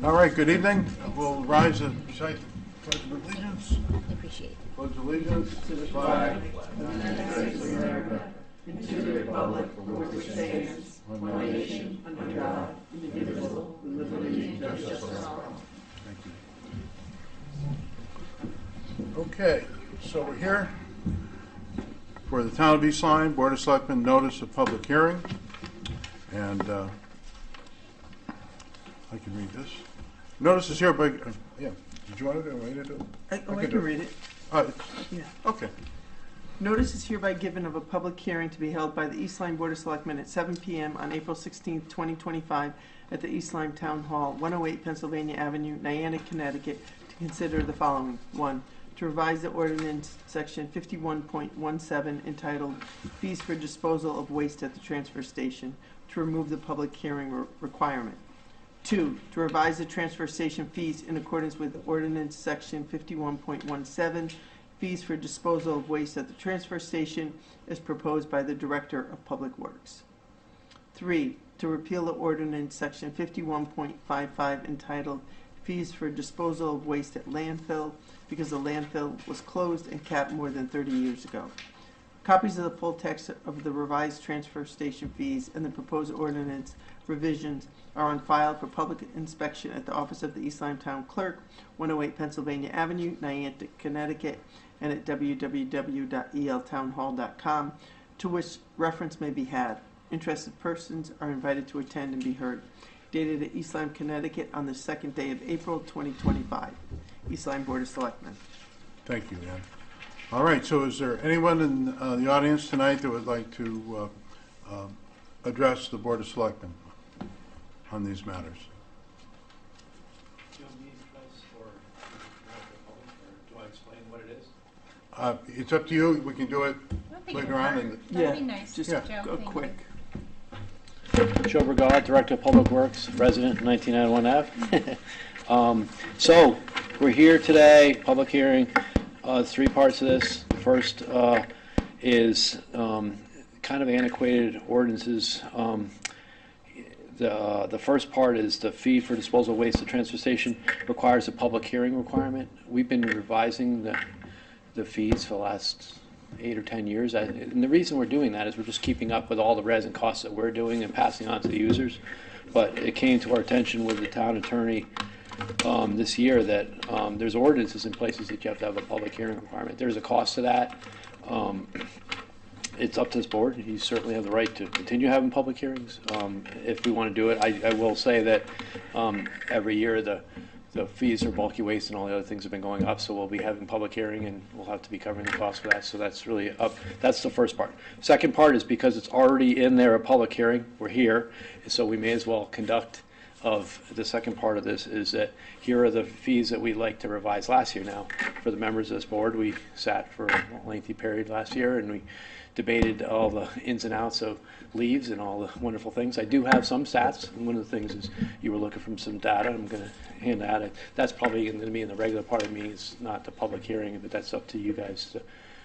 All right, good evening. We'll rise and recite the Pledge of Allegiance. I appreciate it. Pledge allegiance to the flag of the United States of America and to the republic for which it stands, one nation, under God, indivisible, with liberty and justice for all. Thank you. Okay, so we're here for the Town of East Lyme Board of Selectmen notice of public hearing, and I can read this. Notice is hereby, yeah, did you want to do it? I can read it. Yeah. Okay. Notice is hereby given of a public hearing to be held by the East Lyme Board of Selectmen at 7 p.m. on April 16, 2025 at the East Lyme Town Hall, 108 Pennsylvania Avenue, Niantic, Connecticut, to consider the following. 1. To revise the ordinance section 51.17 entitled Fees for Disposal of Waste at the Transfer Station to remove the public hearing requirement. 2. To revise the transfer station fees in accordance with ordinance section 51.17, fees for disposal of waste at the transfer station as proposed by the Director of Public Works. 3. To repeal the ordinance section 51.55 entitled Fees for Disposal of Waste at Landfill because the landfill was closed and capped more than 30 years ago. Copies of the full text of the revised transfer station fees and the proposed ordinance revisions are on file for public inspection at the office of the East Lyme Town Clerk, 108 Pennsylvania Avenue, Niantic, Connecticut, and at www.eltownhall.com, to which reference may be had. Interested persons are invited to attend and be heard. Dated at East Lyme, Connecticut on the second day of April 2025. East Lyme Board of Selectmen. Thank you, Ann. All right, so is there anyone in the audience tonight that would like to address the Board of Selectmen on these matters? Do you want me to address or do I explain what it is? It's up to you. We can do it later on. That'd be nice. Just Yeah. go quick. Joe Brigard, Director of Public Works, resident, 1991 Ave. So, we're here today, public hearing. 3 parts of this. The first is kind of antiquated ordinances. The first part is the fee for disposal of waste at transfer station requires a public hearing requirement. We've been revising the fees for the last 8 or 10 years. And the reason we're doing that is we're just keeping up with all the resin costs that we're doing and passing on to the users. But it came to our attention with the town attorney this year that there's ordinances in places that you have to have a public hearing requirement. There's a cost to that. It's up to this board. You certainly have the right to continue having public hearings if we want to do it. I will say that every year the fees for bulky waste and all the other things have been going up, so we'll be having public hearing and we'll have to be covering the cost for that. So that's really up. That's the first part. Second part is because it's already in there, a public hearing. We're here, so we may as well conduct. Of the second part of this is that here are the fees that we'd like to revise last year. Now, for the members of this board, we sat for a lengthy period last year and we debated all the ins and outs of leaves and all the wonderful things. I do have some stats, and one of the things is you were looking from some data. I'm going to hand that. That's probably going to be in the regular part of the meeting. It's not the public hearing, but that's up to you guys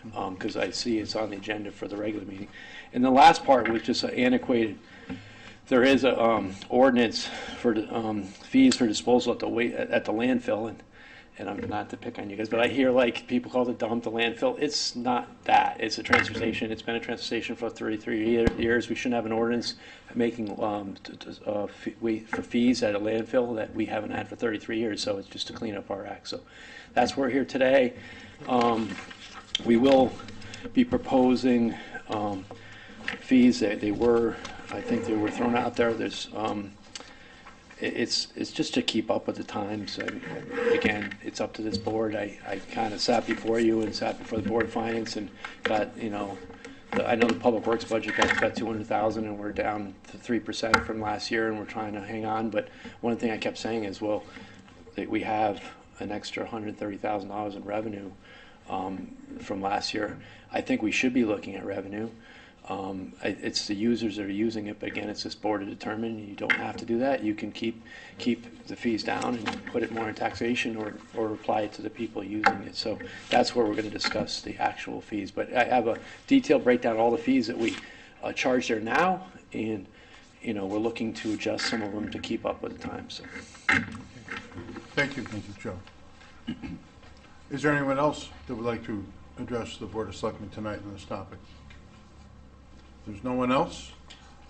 because I see it's on the agenda for the regular meeting. And the last part was just antiquated. There is a ordinance for fees for disposal at the landfill, and I'm not to pick on you guys, but I hear like people call it dump, the landfill. It's not that. It's a transfer station. It's been a transfer station for 33 years. We shouldn't have an ordinance making for fees at a landfill that we haven't had for 33 years. So it's just to clean up our act. So that's why we're here today. We will be proposing fees that I think they were thrown out there. There's it's just to keep up with the times. Again, it's up to this board. I kind of sat before you and sat before the Board of Finance and got, I know the Public Works budget got $200,000 and we're down to 3% from last year and we're trying to hang on. But one thing I kept saying is, well, that we have an extra $130,000 in revenue from last year. I think we should be looking at revenue. It's the users that are using it, but again, it's this board to determine. You don't have to do that. You can keep the fees down and put it more in taxation or apply it to the people using it. So that's where we're going to discuss the actual fees. But I have a detailed breakdown of all the fees that we charge there now, and we're looking to adjust some of them to keep up with the times. So. Thank you, Joe. Is there anyone else that would like to address the Board of Selectmen tonight on this topic? If there's no one else,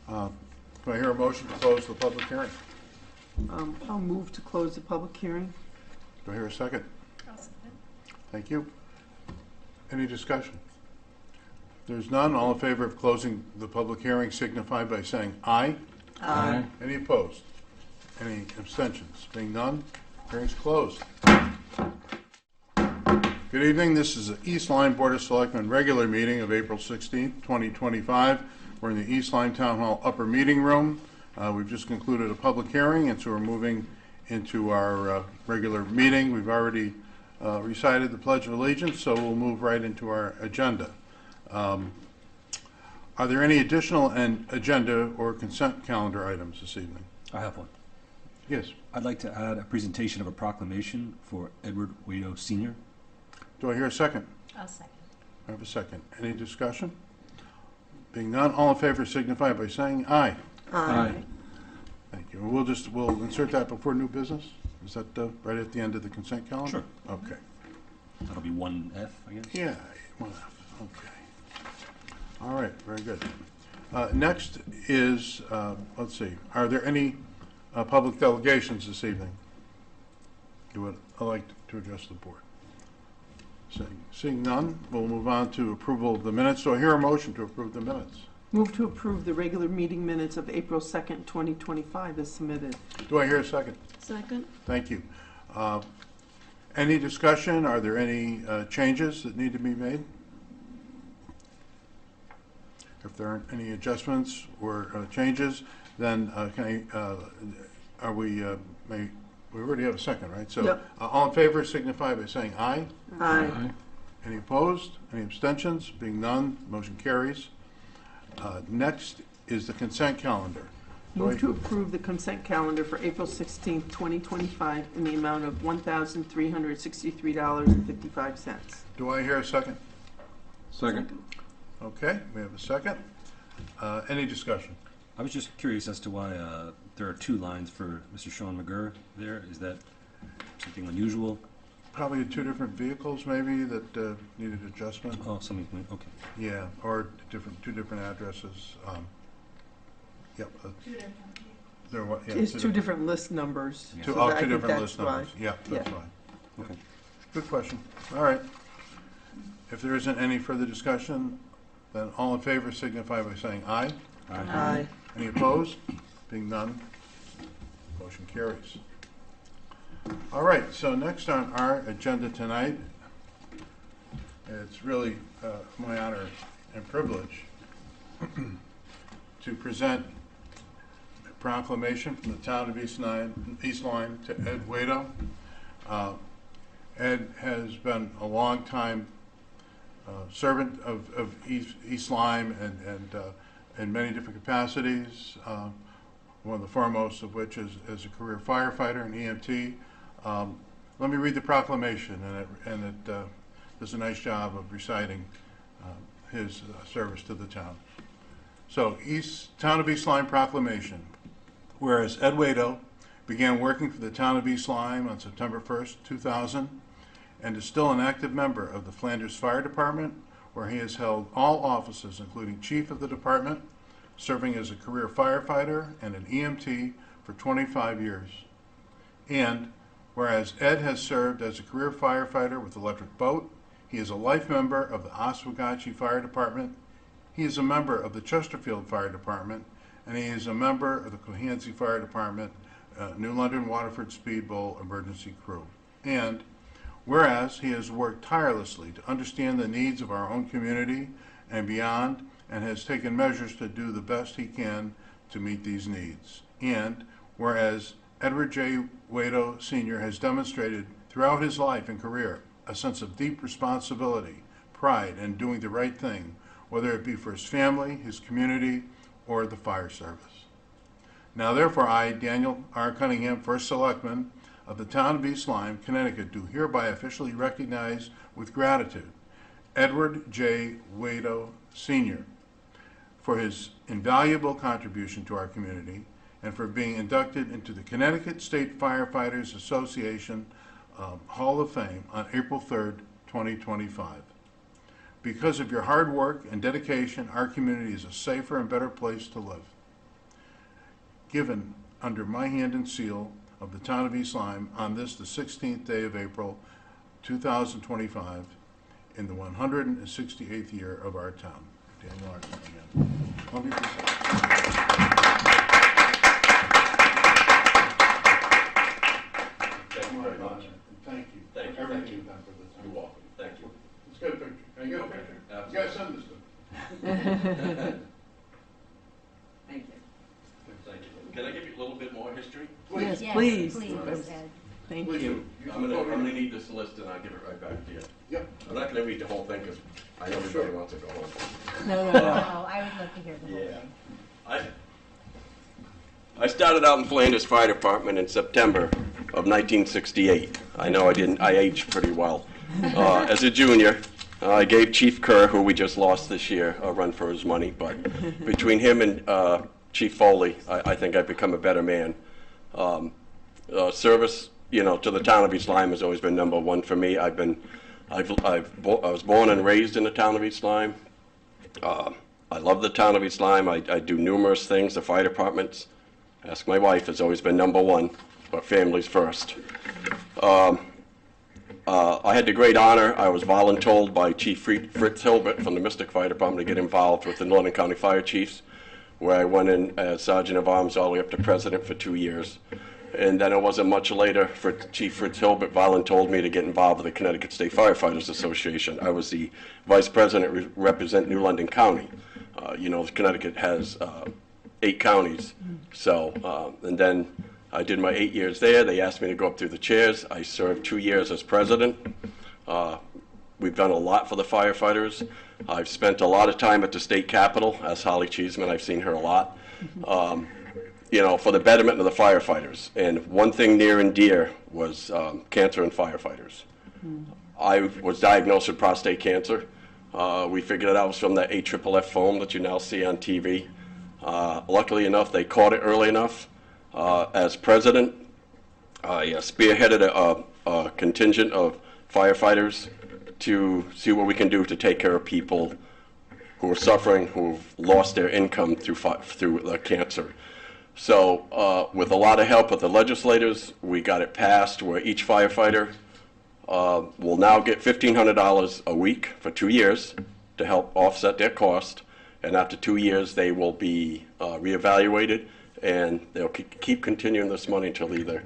can I hear a motion to close the public hearing? I'll move to close the public hearing. Do I hear a second? Thank you. Any discussion? If there's none, all in favor of closing the public hearing signify by saying aye. Aye. Any opposed? Any abstentions? Being none, hearing's closed. Good evening. This is the East Lyme Board of Selectmen regular meeting of April 16th, 2025. We're in the East Lyme Town Hall upper meeting room. We've just concluded a public hearing, and so we're moving into our regular meeting. We've already recited the Pledge of Allegiance, so we'll move right into our agenda. Are there any additional agenda or consent calendar items this evening? I have one. Yes. I'd like to add a presentation of a proclamation for Edward Waito Sr. Do I hear a second? I'll second. I have a second. Any discussion? Being none, all in favor signify by saying aye. Aye. Thank you. We'll insert that before new business? Is that right at the end of the consent calendar? Sure. Okay. That'll be 1F, I guess. Yeah, okay. All right, very good. Next is, let's see, are there any public delegations this evening? You would like to address the board? Seeing none, we'll move on to approval of the minutes. So I hear a motion to approve the minutes. Move to approve the regular meeting minutes of April 2nd, 2025 as submitted. Do I hear a second? Second. Thank you. Any discussion? Are there any changes that need to be made? If there aren't any adjustments or changes, then we already have a second, right? So Yep. All in favor signify by saying aye. Aye. Any opposed? Any abstentions? Being none, motion carries. Next is the consent calendar. Move to approve the consent calendar for April 16th, 2025 in the amount of $1,363.55. Do I hear a second? Second. Okay, we have a second. Any discussion? I was just curious as to why there are two lines for Mr. Sean McGurr there. Is that something unusual? Probably two different vehicles maybe that needed adjustment. Oh, something, okay. Yeah, or two different addresses. Yep. There were, yeah, It's two different list numbers. Yeah. Two, so oh, that I two think different that's list numbers. why. Yeah, that's Yeah. fine. Okay. Good question. All right. If there isn't any further discussion, then all in favor signify by saying aye. Aye. Any opposed? Being none, motion carries. All right, so next on our agenda tonight, it's really my honor and privilege to present a proclamation from the town of East Lyme to Ed Waito. Ed has been a long time servant of East Lyme and in many different capacities, one of the foremost of which is as a career firefighter and EMT. Let me read the proclamation, and it does a nice job of reciting his service to the town. So, Town of East Lyme Proclamation. Whereas Ed Waito began working for the town of East Lyme on September 1st, 2000, and is still an active member of the Flanders Fire Department, where he has held all offices, including chief of the department, serving as a career firefighter and an EMT for 25 years. And whereas Ed has served as a career firefighter with Electric Boat, he is a life member of the Oswegatchie Fire Department, he is a member of the Chesterfield Fire Department, and he is a member of the Cohansey Fire Department, New London Waterford Speedboat Emergency Crew. And whereas he has worked tirelessly to understand the needs of our own community and beyond, and has taken measures to do the best he can to meet these needs. And whereas Edward J. Waito Sr. has demonstrated throughout his life and career a sense of deep responsibility, pride, and doing the right thing, whether it be for his family, his community, or the fire service. Now therefore I, Daniel R. Cunningham, First Selectman of the town of East Lyme, Connecticut, do hereby officially recognize with gratitude Edward J. Waito Sr. for his invaluable contribution to our community, and for being inducted into the Connecticut State Firefighters Association Hall of Fame on April 3rd, 2025. Because of your hard work and dedication, our community is a safer and better place to live. Given under my hand and seal of the town of East Lyme on this, the 16th day of April, 2025, in the 168th year of our town. Dan Larson again. I'll be present. Thank you very much. Thank you. Thank you. Everything you've done for the town. You're welcome. Thank you. It's a good picture. Can I get a picture? Absolutely. You guys send this to me. Thank you. Thank you. Can I give you a little bit more history? Yes, Yes, please. please, Ed. Thank Please you. do. I'm gonna need this list and I'll give it right back to you. Yep. I'm not gonna read the whole thing because I know everybody wants to go home. No. Oh, I would love to hear the whole Yeah. thing. I started out in Flanders Fire Department in September of 1968. I know I aged pretty well. As a junior, I gave Chief Kerr, who we just lost this year, a run for his money, but between him and Chief Foley, I think I've become a better man. Service, to the town of East Lyme has always been number one for me. I was born and raised in the town of East Lyme. I love the town of East Lyme. I do numerous things. The fire departments, ask my wife, has always been number one, but family's first. I had the great honor, I was voluntold by Chief Fritz Hilbert from the Mystic Fire Department to get involved with the Northern County Fire Chiefs, where I went in as Sergeant of Arms all the way up to President for 2 years. And then it wasn't much later for Chief Fritz Hilbert voluntold me to get involved with the Connecticut State Firefighters Association. I was the Vice President represent New London County. Connecticut has 8 counties. So, and then I did my 8 years there. They asked me to go up through the chairs. I served 2 years as president. We've done a lot for the firefighters. I've spent a lot of time at the state capitol as Holly Cheeseman. I've seen her a lot. For the betterment of the firefighters. And one thing near and dear was cancer in firefighters. I was diagnosed with prostate cancer. We figured it out from the AFFF foam that you now see on TV. Luckily enough, they caught it early enough. As president, I spearheaded a contingent of firefighters to see what we can do to take care of people who are suffering, who've lost their income through cancer. So with a lot of help with the legislators, we got it passed where each firefighter will now get $1,500 a week for 2 years to help offset their cost. And after 2 years, they will be reevaluated, and they'll keep continuing this money until either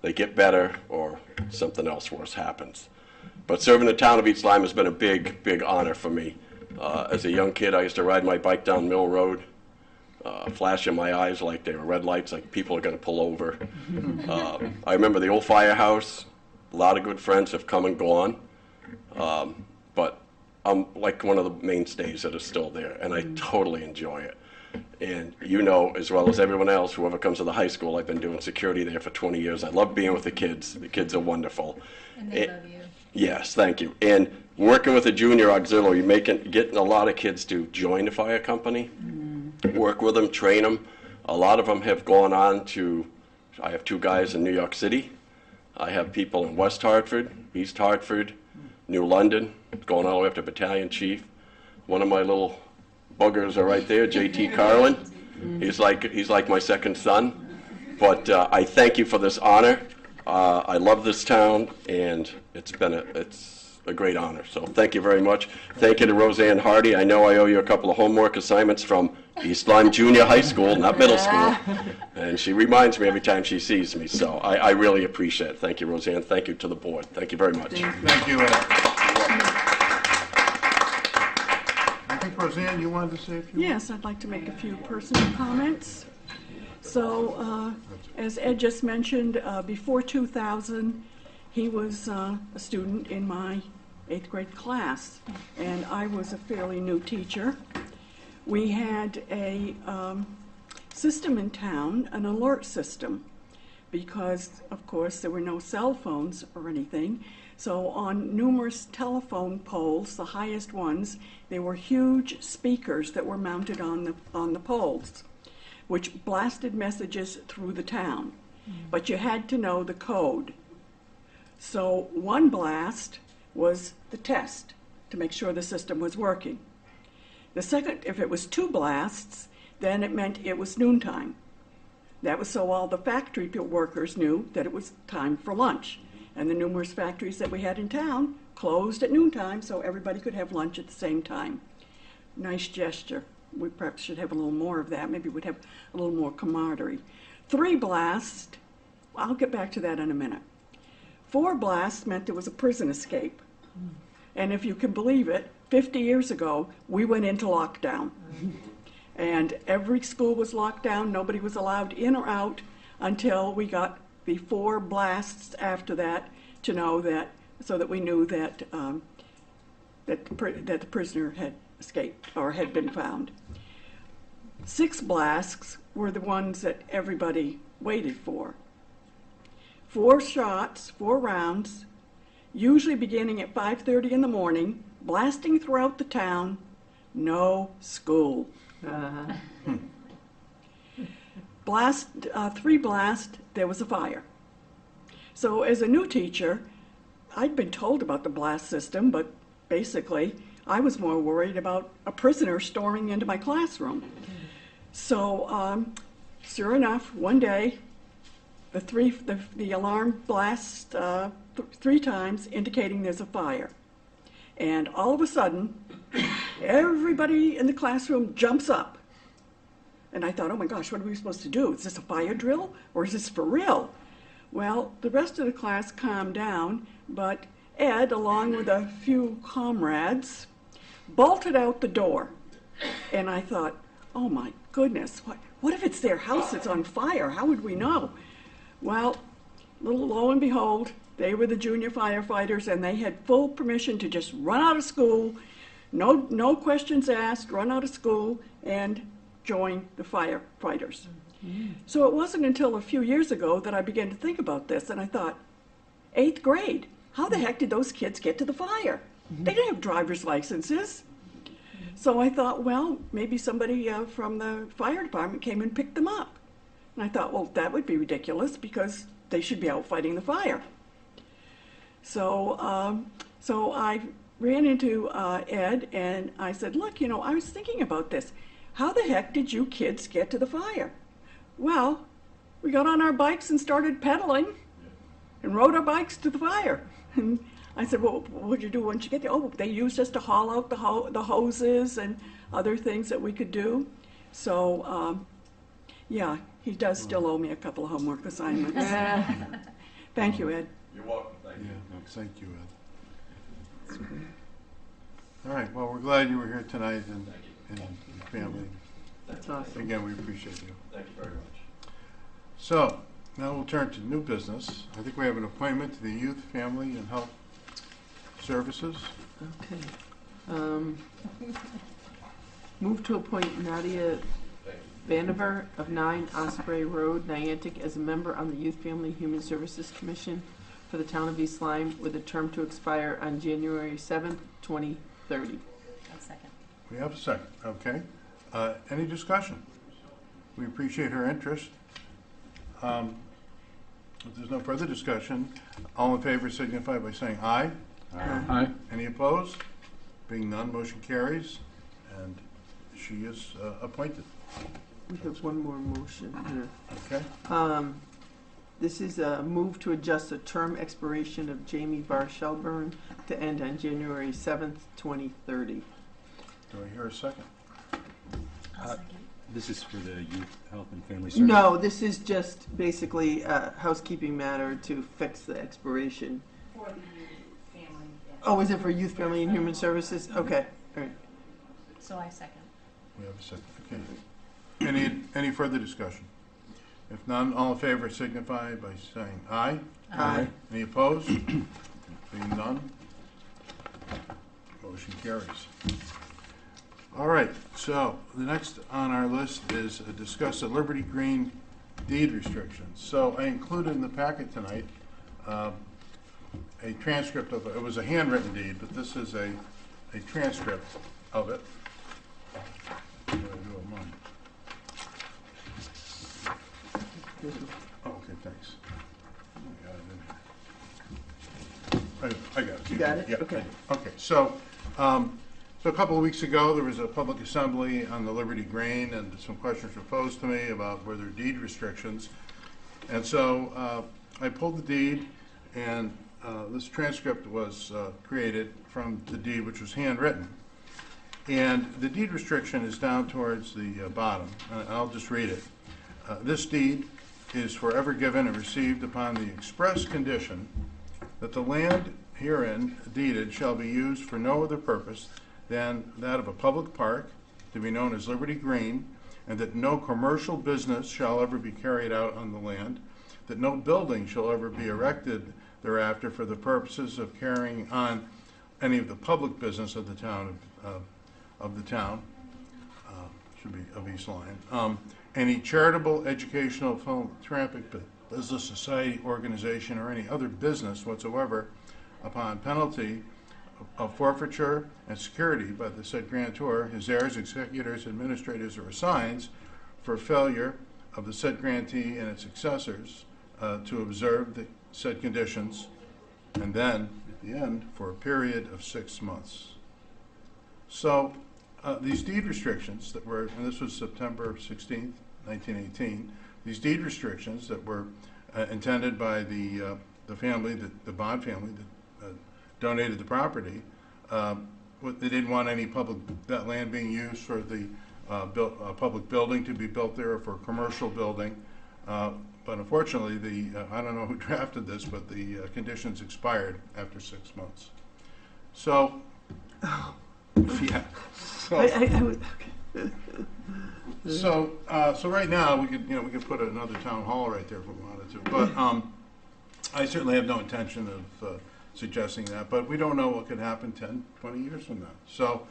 they get better or something else worse happens. But serving the town of East Lyme has been a big, big honor for me. As a young kid, I used to ride my bike down Mill Road, flashing my eyes like they were red lights, like people are going to pull over. I remember the old firehouse. A lot of good friends have come and gone, but I'm like one of the mainstays that is still there, and I totally enjoy it. And as well as everyone else, whoever comes to the high school, I've been doing security there for 20 years. I love being with the kids. The kids are wonderful. And they love you. Yes, thank you. And working with a junior auxiliary, getting a lot of kids to join the fire company, work with them, train them. A lot of them have gone on I have 2 guys in New York City. I have people in West Hartford, East Hartford, New London, going all the way up to battalion chief. One of my little buggers are right there, JT Carlin. He's like my second son. But I thank you for this honor. I love this town, and it's a great honor. So thank you very much. Thank you to Roseanne Hardy. I know I owe you a couple of homework assignments from East Lyme Junior High School, not middle school. And she reminds me every time she sees me. So I really appreciate it. Thank you, Roseanne. Thank you to the board. Thank you very much. Thank you, Ed. I think, Roseanne, you wanted to say a few words? Yes, I'd like to make a few personal comments. So, as Ed just mentioned, before 2000, he was a student in my 8th grade class, and I was a fairly new teacher. We had a system in town, an alert system, because, of course, there were no cell phones or anything. So on numerous telephone poles, the highest ones, there were huge speakers that were mounted on the poles. which blasted messages through the town. But you had to know the code. So one blast was the test to make sure the system was working. The second, if it was 2 blasts, then it meant it was noontime. That was so all the factory workers knew that it was time for lunch. And the numerous factories that we had in town closed at noontime so everybody could have lunch at the same time. Nice gesture. We perhaps should have a little more of that. Maybe we'd have a little more camaraderie. 3 blasts, I'll get back to that in a minute. 4 blasts meant there was a prison escape. And if you can believe it, 50 years ago, we went into lockdown. And every school was locked down. Nobody was allowed in or out until we got the 4 blasts after that to know that, so that we knew that, that the prisoner had escaped or had been found. 6 blasts were the ones that everybody waited for. 4 shots, 4 rounds, usually beginning at 5:30 in the morning, blasting throughout the town, no school. Blast, 3 blast, there was a fire. So as a new teacher, I'd been told about the blast system, but basically I was more worried about a prisoner storming into my classroom. So sure enough, one day, the alarm blasts 3 times, indicating there's a fire. And all of a sudden, everybody in the classroom jumps up. And I thought, oh my gosh, what are we supposed to do? Is this a fire drill or is this for real? Well, the rest of the class calmed down, but Ed, along with a few comrades, bolted out the door. And I thought, oh my goodness, what if it's their house that's on fire? How would we know? Well, lo and behold, they were the junior firefighters, and they had full permission to just run out of school, no questions asked, run out of school, and join the firefighters. So it wasn't until a few years ago that I began to think about this, and I thought, 8th grade, how the heck did those kids get to the fire? They didn't have driver's licenses. So I thought, well, maybe somebody from the fire department came and picked them up. And I thought, well, that would be ridiculous because they should be out fighting the fire. So I ran into Ed and I said, look, you know, I was thinking about this. How the heck did you kids get to the fire? Well, we got on our bikes and started pedaling and rode our bikes to the fire. And I said, well, what would you do once you get there? Oh, they used us to haul out the hoses and other things that we could do. So, yeah, he does still owe me a couple of homework assignments. Thank you, Ed. You're welcome. Thank you. No, thank you, Ed. All right, well, we're glad you were here tonight and your family. That's awesome. Again, we appreciate you. Thank you very much. So, now we'll turn to new business. I think we have an appointment to the Youth, Family, and Health Services. Okay. Move to appoint Nadia Vandiver of 9 Osprey Road, Niantic, as a member on the Youth, Family, and Human Services Commission for the town of East Lyme, with a term to expire on January 7th, 2030. I'll second. We have a second, okay. Any discussion? We appreciate her interest. If there's no further discussion, all in favor signify by saying aye. Aye. Any opposed? Being none, motion carries, and she is appointed. We have one more motion here. Okay? This is a move to adjust the term expiration of Jamie Bar Shelburne to end on January 7th, 2030. Do I hear a second? I'll second. This is for the Youth, Health, and Family Services? No, this is just basically a housekeeping matter to fix the expiration. For the youth, family, yes. Oh, is it for Youth, Family, and Human Services? Okay, all right. So I second. We have a second, okay. Any further discussion? If none, all in favor signify by saying aye. Aye. Any opposed? Being none, motion carries. All right, so the next on our list is discuss the Liberty Green deed restrictions. So I included in the packet tonight a transcript of it. It was a handwritten deed, but this is a transcript of it. I'm gonna do it mine. Oh, okay, thanks. I got it. You got it? Yeah, Okay. Okay, so a couple of weeks ago, there was a public assembly on the Liberty Green, and some questions were posed to me about were there deed restrictions. And so I pulled the deed, and this transcript was created from the deed, which was handwritten. And the deed restriction is down towards the bottom, and I'll just read it. This deed is forever given and received upon the express condition that the land herein deeded shall be used for no other purpose than that of a public park, to be known as Liberty Green, and that no commercial business shall ever be carried out on the land, that no building shall ever be erected thereafter for the purposes of carrying on any of the public business of the town, should be of East Lyme. Any charitable, educational, philanthropic, business, society, organization, or any other business whatsoever, upon penalty of forfeiture and security by the said grantor, his heirs, executors, administrators, or assigns, for failure of the said grantee and its successors to observe the said conditions, and then, at the end, for a period of 6 months. So, these deed restrictions that were, and this was September 16th, 1918, these deed restrictions that were intended by the family, the Bond family that donated the property, they didn't want any that land being used for the public building to be built there or for a commercial building. But unfortunately, I don't know who drafted this, but the conditions expired after 6 months. So, yeah. So, so right now we could put another town hall right there if we wanted to. But I certainly have no intention of suggesting that. But we don't know what could happen 10, 20 years from now. So,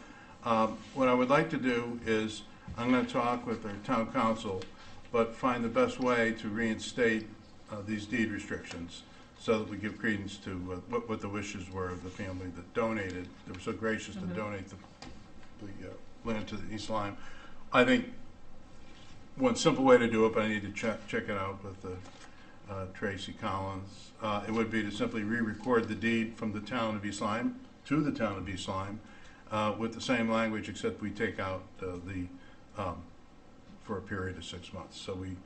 what I would like to do is I'm going to talk with our town council, but find the best way to reinstate these deed restrictions so that we give credence to what the wishes were of the family that donated. They were so gracious to donate the land to the East Lyme. I think one simple way to do it, but I need to check it out with Tracy Collins, it would be to simply re-record the deed from the town of East Lyme to the town of East Lyme with the same language, except we take out for a period of 6 months. So we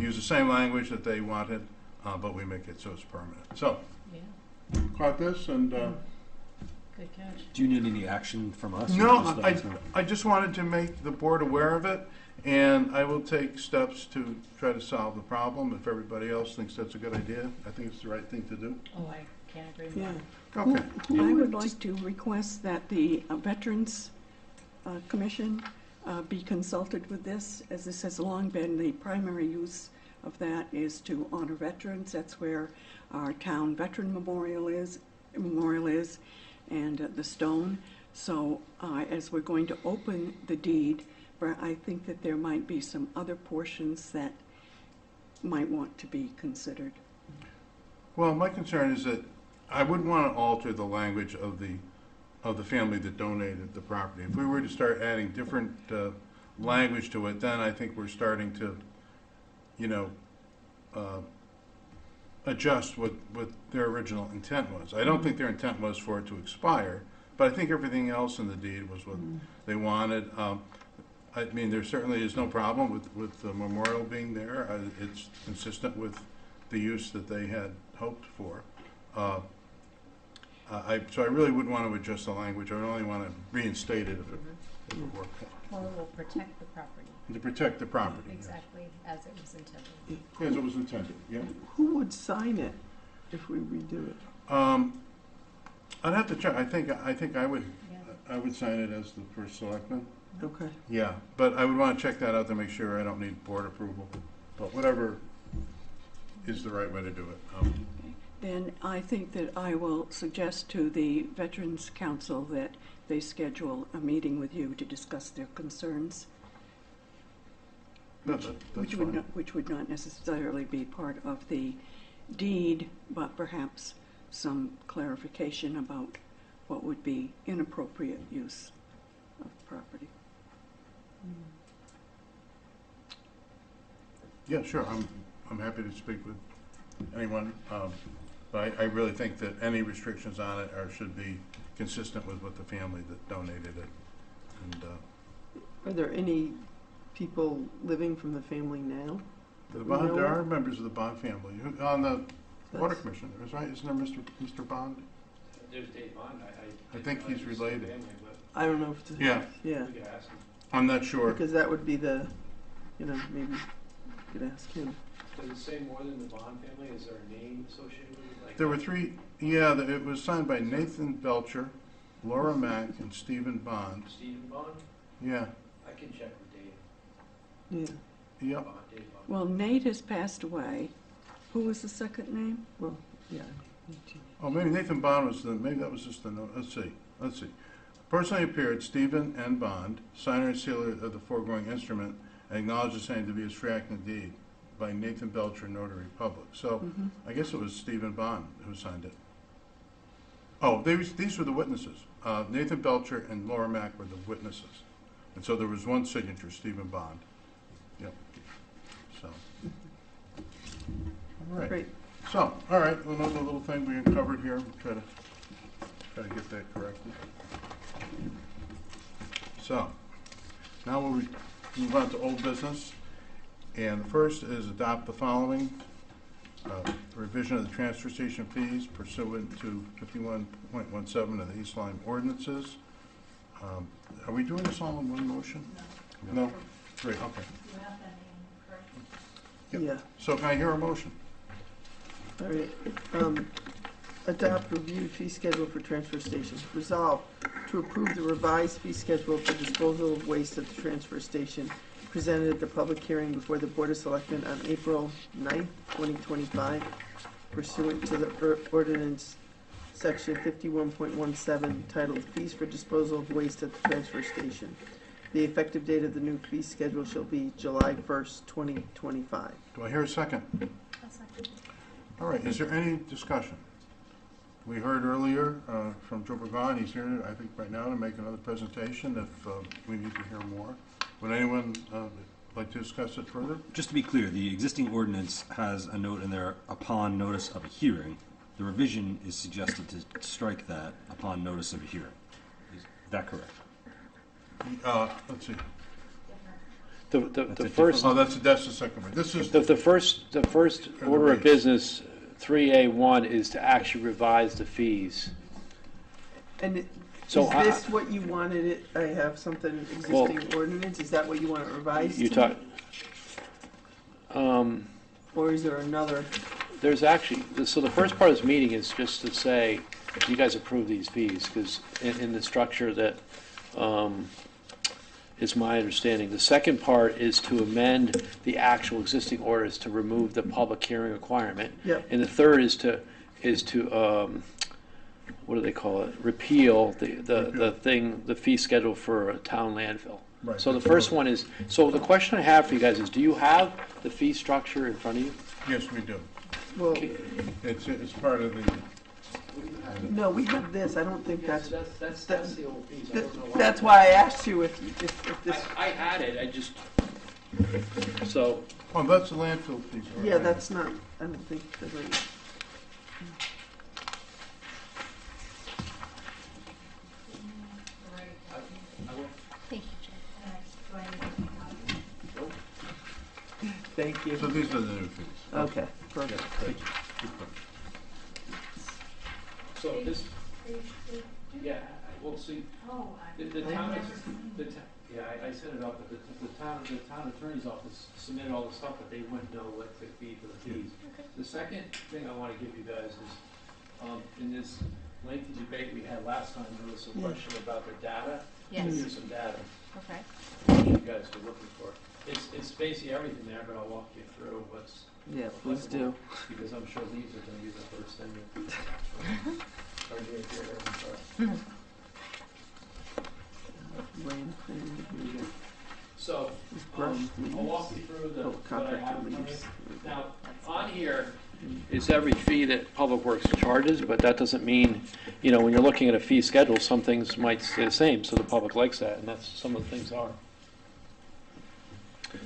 use the same language that they wanted, but we make it so it's permanent. So, Yeah, caught this, and good catch. Do you need any action from us? or no, just let us know? I just wanted to make the board aware of it, and I will take steps to try to solve the problem. If everybody else thinks that's a good idea, I think it's the right thing to do. Oh, I can't agree more. Yeah. Okay. I would like to request that the Veterans Commission be consulted with this, as this has long been the primary use of that is to honor veterans. That's where our town veteran memorial is, and the stone. So as we're going to open the deed, I think that there might be some other portions that might want to be considered. Well, my concern is that I wouldn't want to alter the language of the family that donated the property. If we were to start adding different language to it, then I think we're starting to, adjust what their original intent was. I don't think their intent was for it to expire, but I think everything else in the deed was what they wanted. I mean, there certainly is no problem with the memorial being there. It's consistent with the use that they had hoped for. So I really wouldn't want to adjust the language. I would only want to reinstate it if it worked. Well, it will protect the property, To protect the property. Yes. exactly as it was intended. As it was intended, yeah. Who would sign it if we redo it? I'd have to check. I think I would. Yeah. I would sign it as the first selectman. Okay. Yeah, but I would want to check that out to make sure I don't need board approval. But whatever is the right way to do it. Then I think that I will suggest to the Veterans Council that they schedule a meeting with you to discuss their concerns, No, that's fine. which would not necessarily be part of the deed, but perhaps some clarification about what would be inappropriate use of property. Yeah, sure. I'm happy to speak with anyone, but I really think that any restrictions on it should be consistent with what the family that donated it. And Are there any people living from the family now? the We Bond, know there of? are members of the Bond family on the Water That's- Commission, right? Isn't there Mr. Bond? There's Dave Bond, I think he's related. I don't know if, the- Yeah, yeah, We could ask him. I'm not sure. because that would be the, maybe you could ask him. Does it say more than the Bond family? Is there a name associated with it? Like There were three, yeah, it was signed by Nathan Belcher, Laura Mack, and Stephen Bond. Stephen Bond? Yeah, I can check with Dave. Yeah, yep. Bond, Dave Bond. Well, Nate has passed away. Who was the second name? well, yeah. Oh, maybe Nathan Bond was maybe that was just the note. Let's see. Personally appeared, Stephen N. Bond, signer and sealer of the foregoing instrument, and acknowledged the same to be a tract and deed by Nathan Belcher, Notary Public. So I guess it was Stephen Bond who signed it. Oh, these were the witnesses. Nathan Belcher and Laura Mack were the witnesses. And so there was one signature, Stephen Bond. Yep. So. All right. Great. So, all right, another little thing we uncovered here, we'll try to get that corrected. So, now we'll move on to old business. And the first is adopt the following revision of the transfer station fees pursuant to 51.17 of the East Lyme ordinances. Are we doing this all in one motion? No? Great, okay. Yep. Yeah. So can I hear a motion? All right. Adopt reviewed fee schedule for transfer stations. Resolve to approve the revised fee schedule for disposal of waste at the transfer station presented at the public hearing before the Board of Selectmen on April 9th, 2025, pursuant to the ordinance section 51.17 titled Fees for Disposal of Waste at the Transfer Station. The effective date of the new fee schedule shall be July 1st, 2025. Do I hear a second? All right, is there any discussion? We heard earlier from Joe Burgon. He's here, I think, right now to make another presentation if we need to hear more. Would anyone like to discuss it further? Just to be clear, the existing ordinance has a note in there upon notice of a hearing. The revision is suggested to strike that upon notice of a hearing. Is that correct? Let's see. The first, Oh, that's the second one. This is, the first order of business, 3A1, is to actually revise the fees. And is So this what you wanted it, I have something existing ordinance, is that what you want it revised You to? talk, Or is there another? there's actually, so the first part of this meeting is just to say, you guys approve these fees, because in the structure that is my understanding. The second part is to amend the actual existing orders to remove the public hearing requirement. Yep. And the third is to what do they call it? Repeal the fee schedule for a town landfill. Right. So the first one is, so the question I have for you guys is, do you have the fee structure in front of you? yes, we do. Well, It's part of the, no, we have this, I don't think that's, That's the old fees. I don't know why. that's why I asked you if this, I had it, I just, so, oh, that's the landfill piece. all yeah, right. that's not, I don't think the right. Thank you, Jay. Thank you. So these are the new fees. Okay, Yeah, perfect. thank you. Good point. so this, yeah, we'll see. The town is, yeah, I set it up, but the town attorney's office submitted all the stuff, but they wouldn't know what to feed for the fees. The second thing I wanna give you guys is, in this lengthy debate we had last time, there was a question about the data. Yes. Here's some data, Okay. that you guys were looking for. It's basically everything there, but I'll walk you through what's, Yeah, please do. because I'm sure these are gonna be the first thing that. Are doing here, I'm sorry. So, I'll walk you through the, Oh, what I contractor have in front of leaves. me. Now, on here is every fee that Public Works charges, but that doesn't mean, you know, when you're looking at a fee schedule, some things might stay the same, so the public likes that, and that's, some of the things are.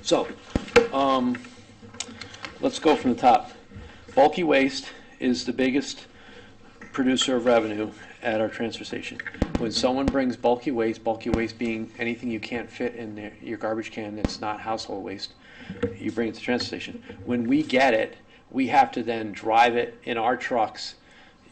So, let's go from the top. Bulky waste is the biggest producer of revenue at our transfer station. When someone brings bulky waste being anything you can't fit in your garbage can that's not household waste, you bring it to the transfer station. When we get it, we have to then drive it in our trucks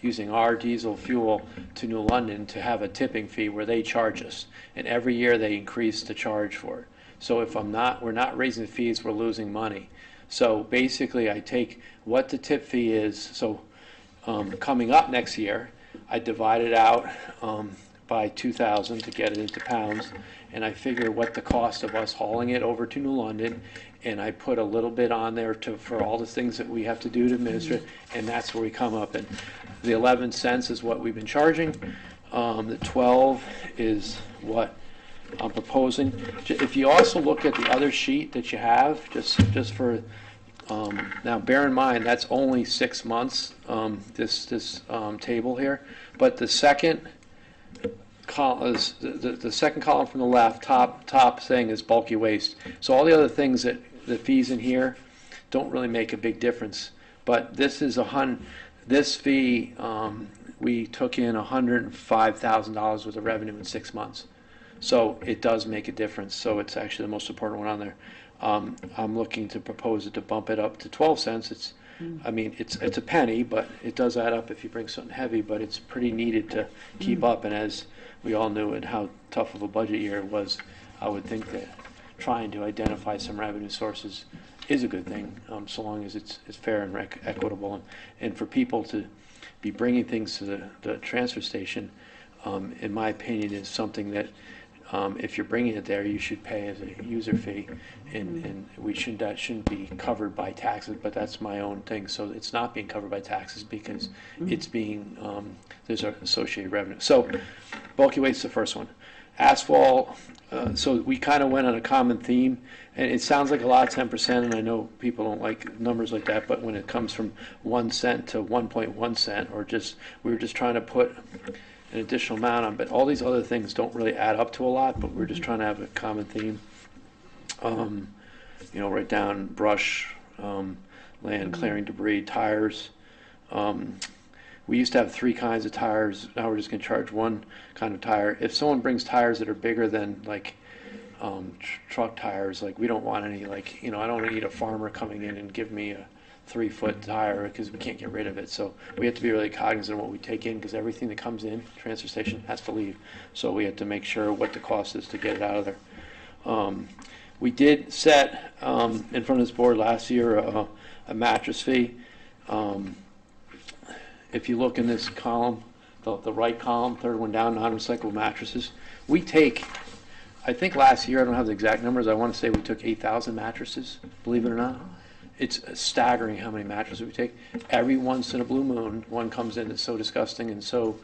using our diesel fuel to New London to have a tipping fee where they charge us. And every year they increase the charge for it. So if we're not raising the fees, we're losing money. So basically I take what the tip fee is. So coming up next year, I divide it out by 2,000 to get it into pounds, and I figure what the cost of us hauling it over to New London, and I put a little bit on there for all the things that we have to do to administer it, and that's where we come up. And the 11 cents is what we've been charging. The 12 is what I'm proposing. If you also look at the other sheet that you have, just for now, bear in mind that's only 6 months. This table here, but the second column is the second column from the left, top thing is bulky waste. So all the other things that the fees in here don't really make a big difference. But this is this fee. We took in $105,000 worth of revenue in 6 months. So it does make a difference. So it's actually the most important one on there. I'm looking to propose it to bump it up to 12 cents. It's a penny, but it does add up if you bring something heavy, but it's pretty needed to keep up. And as we all knew and how tough of a budget year it was, I would think that trying to identify some revenue sources is a good thing, so long as it's fair and equitable. And for people to be bringing things to the transfer station, in my opinion, is something that if you're bringing it there, you should pay as a user fee, and that shouldn't be covered by taxes. But that's my own thing. So it's not being covered by taxes because it's being there's an associated revenue. So bulky waste is the first one. Asphalt. So we kind of went on a common theme, and it sounds like a lot, 10%, and I know people don't like numbers like that. But when it comes from 1 cent to 1.1 cent, we were just trying to put an additional amount on, but all these other things don't really add up to a lot, but we're just trying to have a common theme. Write down brush, land clearing debris, tires. We used to have 3 kinds of tires. Now we're just going to charge 1 kind of tire. If someone brings tires that are bigger than truck tires, we don't want any, I don't need a farmer coming in and give me a 3-foot tire because we can't get rid of it. So we have to be really cognizant of what we take in, because everything that comes in transfer station has to leave. So we have to make sure what the cost is to get it out of there. We did set in front of this board last year a mattress fee. If you look in this column, the right column, third one down, non-recyclable mattresses, we take, I think last year, I don't have the exact numbers, I want to say we took 8,000 mattresses, believe it or not. It's staggering how many mattresses we take. Every once in a blue moon, one comes in that's so disgusting and so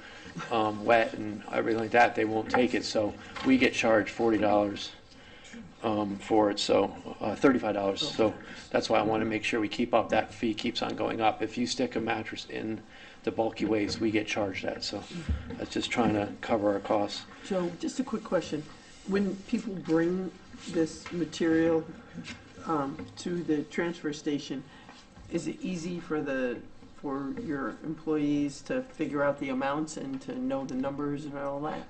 wet and everything like that, they won't take it. So we get charged $40 for it, so $35. So that's why I want to make sure we keep up. That fee keeps on going up. If you stick a mattress in the bulky waste, we get charged that. So that's just trying to cover our costs. Joe, just a quick question. When people bring this material to the transfer station, is it easy for your employees to figure out the amounts and to know the numbers and all that?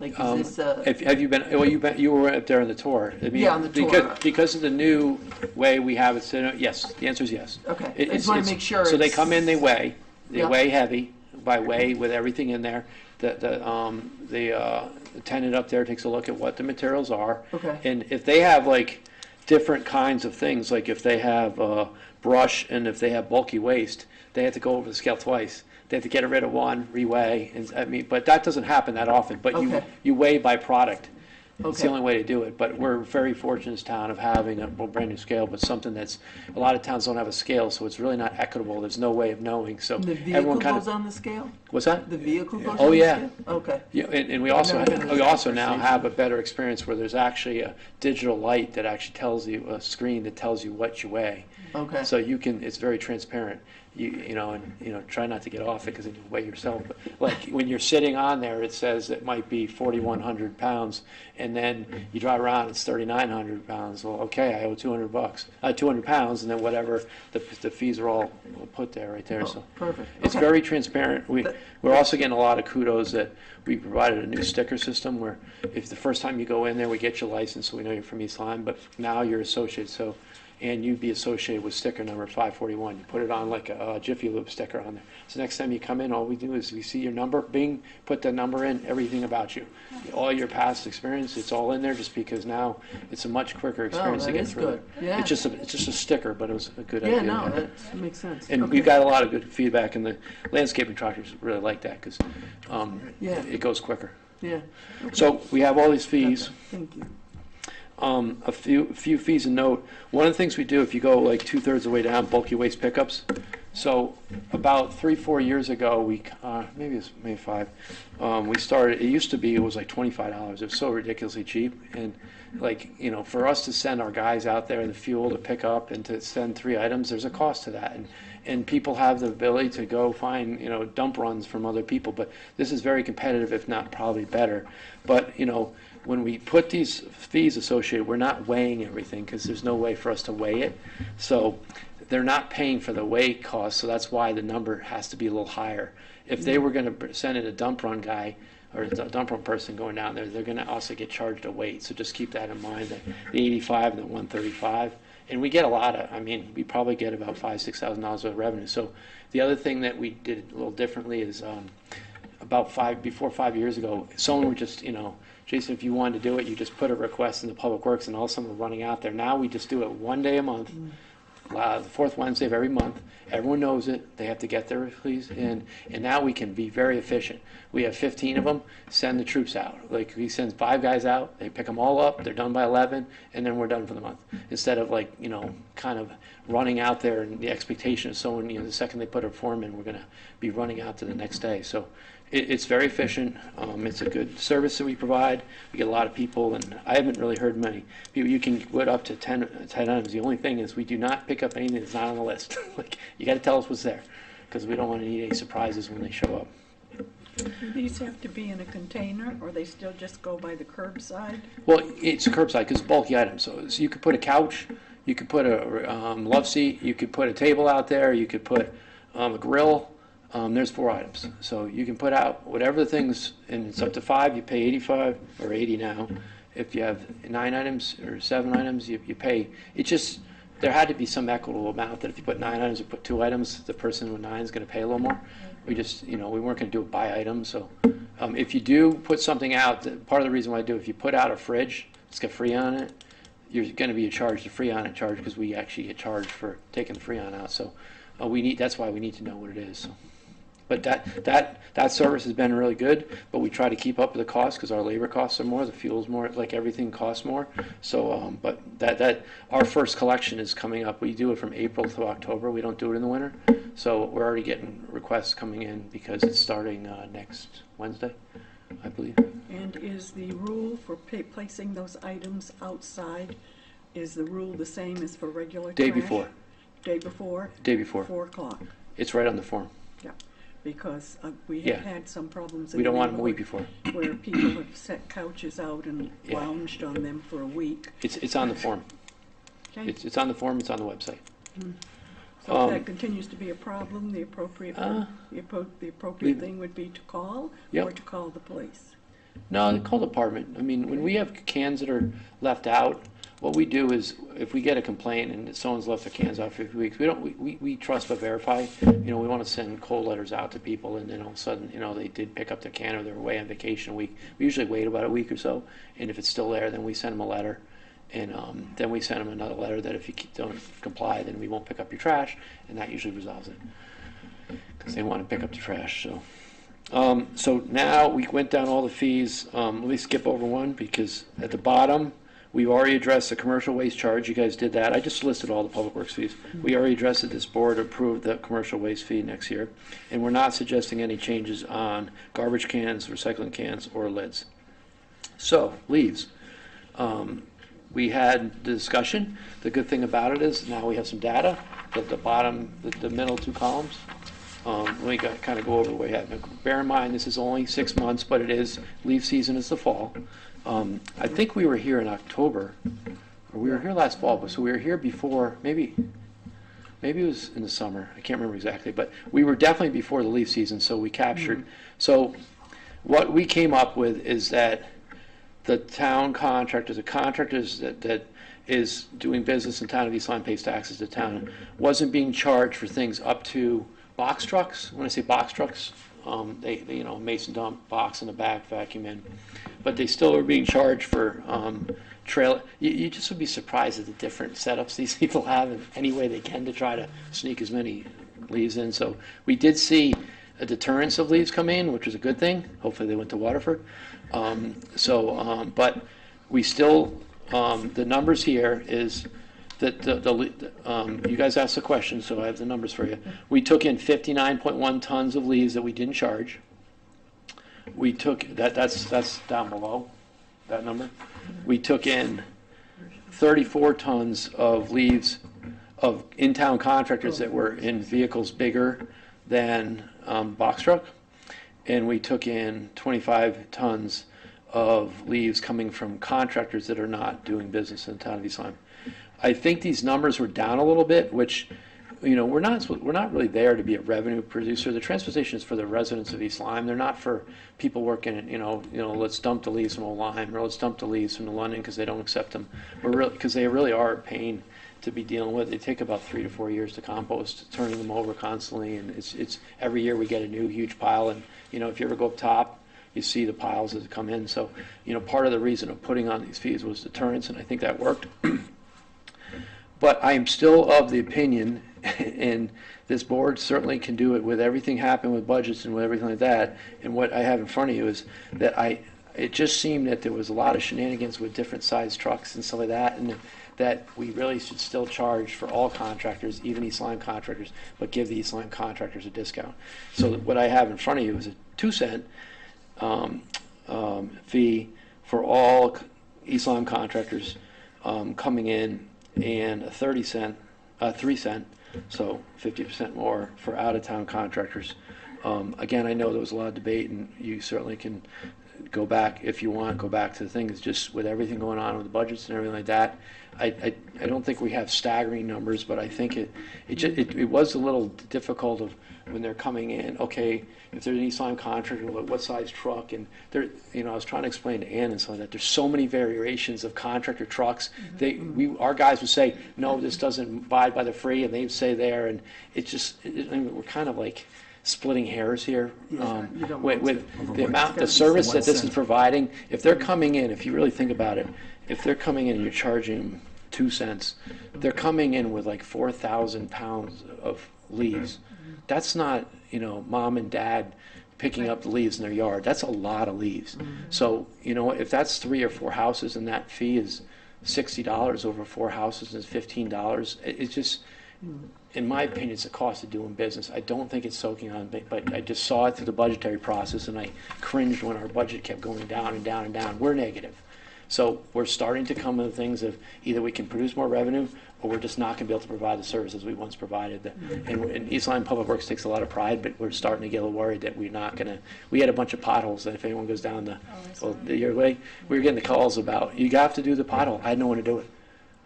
Is this have you been? Well, you were up there on the tour. Yeah, on the tour. Because of the new way we have it set up. Yes, the answer is yes. Okay. I just want to make sure. So they come in, they weigh heavy with everything in there. The attendant up there takes a look at what the materials are. Okay. And if they have different kinds of things, like if they have brush and if they have bulky waste, they have to go over the scale twice. They have to get rid of one, reweigh, and but that doesn't happen that often. But you weigh by product. It's the only way to do it. But we're very fortunate in this town of having a brand new scale, but something that's a lot of towns don't have a scale, so it's really not equitable. There's no way of knowing. So the vehicle everyone goes on the scale? What's that? The vehicle goes Oh, on yeah. the scale? Okay. Yeah, and we also now have a better experience where there's actually a digital light that actually tells you, a screen that tells you what you weigh. Okay. So it's very transparent. try not to get off it because then you weigh yourself. But like when you're sitting on there, it says it might be 4,100 pounds, and then you drive around, it's 3,900 pounds. Well, okay, I owe $200, 200 pounds, and then whatever the fees are all put there right there. So Perfect. it's Okay. very transparent. We're also getting a lot of kudos that we provided a new sticker system where if the first time you go in there, we get your license so we know you're from East Lyme, but now you're associated. So. And you'd be associated with sticker number 541. You put it on like a Jiffy Lube sticker on there. So next time you come in, all we do is we see your number, bing, put the number in, everything about you. All your past experience, it's all in there just because now it's a much quicker experience to that get is through. good. Yeah. It's just a sticker, but it was a good Yeah, idea. no, that makes sense. And Okay. we've got a lot of good feedback, and the landscaping tractors really like that because Yeah. it goes quicker. Yeah, So we have all these fees. thank you. A few fees and note. One of the things we do, if you go like 2/3 of the way down, bulky waste pickups. So about 3-4 years ago, maybe 5, we started. It used to be, it was like $25. It was so ridiculously cheap, and for us to send our guys out there, the fuel to pick up and to send 3 items, there's a cost to that, and people have the ability to go find dump runs from other people, but this is very competitive, if not probably better. But when we put these fees associated, we're not weighing everything because there's no way for us to weigh it. So they're not paying for the weigh cost, so that's why the number has to be a little higher. If they were going to send in a dump run guy or a dump run person going down there, they're going to also get charged a weight. So just keep that in mind, that the 85 and the 135. And we get a lot of, we probably get about $5,000-6,000 of revenue. So the other thing that we did a little differently is before 5 years ago, someone would just, Jason, if you wanted to do it, you just put a request in the Public Works and all of a sudden we're running out there. Now we just do it one day a month, the fourth Wednesday of every month. Everyone knows it. They have to get their please in. And now we can be very efficient. We have 15 of them, send the troops out. Like we send 5 guys out, they pick them all up, they're done by 11, and then we're done for the month. Instead of kind of running out there and the expectation of someone, the second they put a form in, we're going to be running out to the next day. So it's very efficient. It's a good service that we provide. We get a lot of people, and I haven't really heard many people. You can put up to 10 items. The only thing is we do not pick up anything that's not on the list. You got to tell us what's there because we don't want to need any surprises when they show up. Do these have to be in a container, or they still just go by the curbside? Well, it's a curbside because it's bulky items. So you could put a couch, you could put a love seat, you could put a table out there, you could put a grill. There's 4 items. So you can put out whatever the things, and it's up to 5, you pay 85 or 80 now. If you have 9 items or 7 items, you pay. It just, there had to be some equitable amount that if you put 9 items or put 2 items, the person with 9 is going to pay a little more. We just, we weren't going to do it by item. So if you do put something out, part of the reason why I do, if you put out a fridge, it's got Freon in it, you're going to be charged a Freon charge because we actually get charged for taking the Freon out. So that's why we need to know what it is. So. But that service has been really good, but we try to keep up with the cost because our labor costs are more, the fuel's more, like everything costs more. So, but that our first collection is coming up. We do it from April to October. We don't do it in the winter. So we're already getting requests coming in because it's starting next Wednesday, I believe. And is the rule for placing those items outside, is the rule the same as for regular Day trash? before. Day before? Day before. 4 o'clock. It's right on the form. Yeah, because we have Yeah. had some problems. We don't want them a week before. Where people have set couches out and Yeah. lounged on them for a week. It's on the form. Okay? It's on the form. It's on the website. So if that continues to be a problem, the appropriate thing would be to call Yep. or to call the police. No, call the department. When we have cans that are left out, what we do is if we get a complaint and someone's left their cans out for a few weeks, we trust but verify. We want to send cold letters out to people, and then all of a sudden, they did pick up their can or they're away on vacation a week. We usually wait about a week or so, and if it's still there, then we send them a letter. And then we send them another letter that if you don't comply, then we won't pick up your trash, and that usually resolves it. Because they want to pick up the trash. So now we went down all the fees. Let me skip over one because at the bottom, we've already addressed the commercial waste charge. You guys did that. I just listed all the public works fees. We already addressed it. This board approved the commercial waste fee next year. And we're not suggesting any changes on garbage cans, recycling cans, or lids. So, leaves. We had the discussion. The good thing about it is now we have some data. the bottom, the middle two columns. Let me kind of go over what we have. Now, bear in mind, this is only 6 months, but it is, leaf season is the fall. I think we were here in October, or we were here last fall, but so we were here before, maybe it was in the summer. I can't remember exactly, but we were definitely before the leaf season, so we captured. So what we came up with is that the town contractors, the contractors that is doing business in town of East Lyme pays taxes to town, wasn't being charged for things up to box trucks. When I say box trucks, they you know, mason dump, box in the back, vacuum in, but they still are being charged for trailer. You just would be surprised at the different setups these people have in any way they can to try to sneak as many leaves in. So we did see a deterrence of leaves come in, which was a good thing. Hopefully they went to Waterford. But we still, the numbers here is that you guys asked the question, so I have the numbers for you. We took in 59.1 tons of leaves that we didn't charge. We took, that's down below, that number. We took in 34 tons of leaves of in-town contractors that were in vehicles bigger than box truck. And we took in 25 tons of leaves coming from contractors that are not doing business in the town of East Lyme. I think these numbers were down a little bit, which, you know, we're not really there to be a revenue producer. The transfer station is for the residents of East Lyme. They're not for people working at, you know, let's dump the leaves from Old Lyme, or let's dump the leaves from London because they don't accept them. Because they really are a pain to be dealing with. They take about 3 to 4 years to compost, turning them over constantly, and it's every year we get a new huge pile. And you know, if you ever go up top, you see the piles that come in. So, you know, part of the reason of putting on these fees was deterrence, and I think that worked. But I am still of the opinion, and this board certainly can do it with everything happening with budgets and with everything like that. And what I have in front of you is that it just seemed that there was a lot of shenanigans with different size trucks and stuff like that, and that we really should still charge for all contractors, even East Lyme contractors, but give the East Lyme contractors a discount. So what I have in front of you is a 2-cent fee for all East Lyme contractors coming in, and a 3-cent, so 50% more for out-of-town contractors. Again, I know there was a lot of debate, and you certainly can go back, if you want, go back to the thing. It's just with everything going on with the budgets and everything like that, I don't think we have staggering numbers, but I think it was a little difficult of when they're coming in. Okay, if there's an East Lyme contractor, what size truck? And there, you know, I was trying to explain to Ann and so that there's so many variations of contractor trucks. Our guys would say, no, this doesn't abide by the free, and they'd say there, and it's just I mean, we're kind of like splitting hairs here with the amount, the service that this is providing. If they're coming in, if you really think about it, if they're coming in and you're charging them 2 cents, they're coming in with like 4,000 pounds of leaves. That's not, you know, mom and dad picking up the leaves in their yard. That's a lot of leaves. So, you know, if that's 3 or 4 houses and that fee is $60 over 4 houses is $15, it's just, in my opinion, it's a cost of doing business. I don't think it's soaking on, but I just saw it through the budgetary process, and I cringed when our budget kept going down and down and down. We're negative. So we're starting to come to the things of either we can produce more revenue, or we're just not going to be able to provide the services we once provided. And East Lyme Public Works takes a lot of pride, but we're starting to get a little worried that we're not going to. We had a bunch of potholes that if anyone goes down your way, we were getting the calls about, you have to do the pothole. I had no one to do it.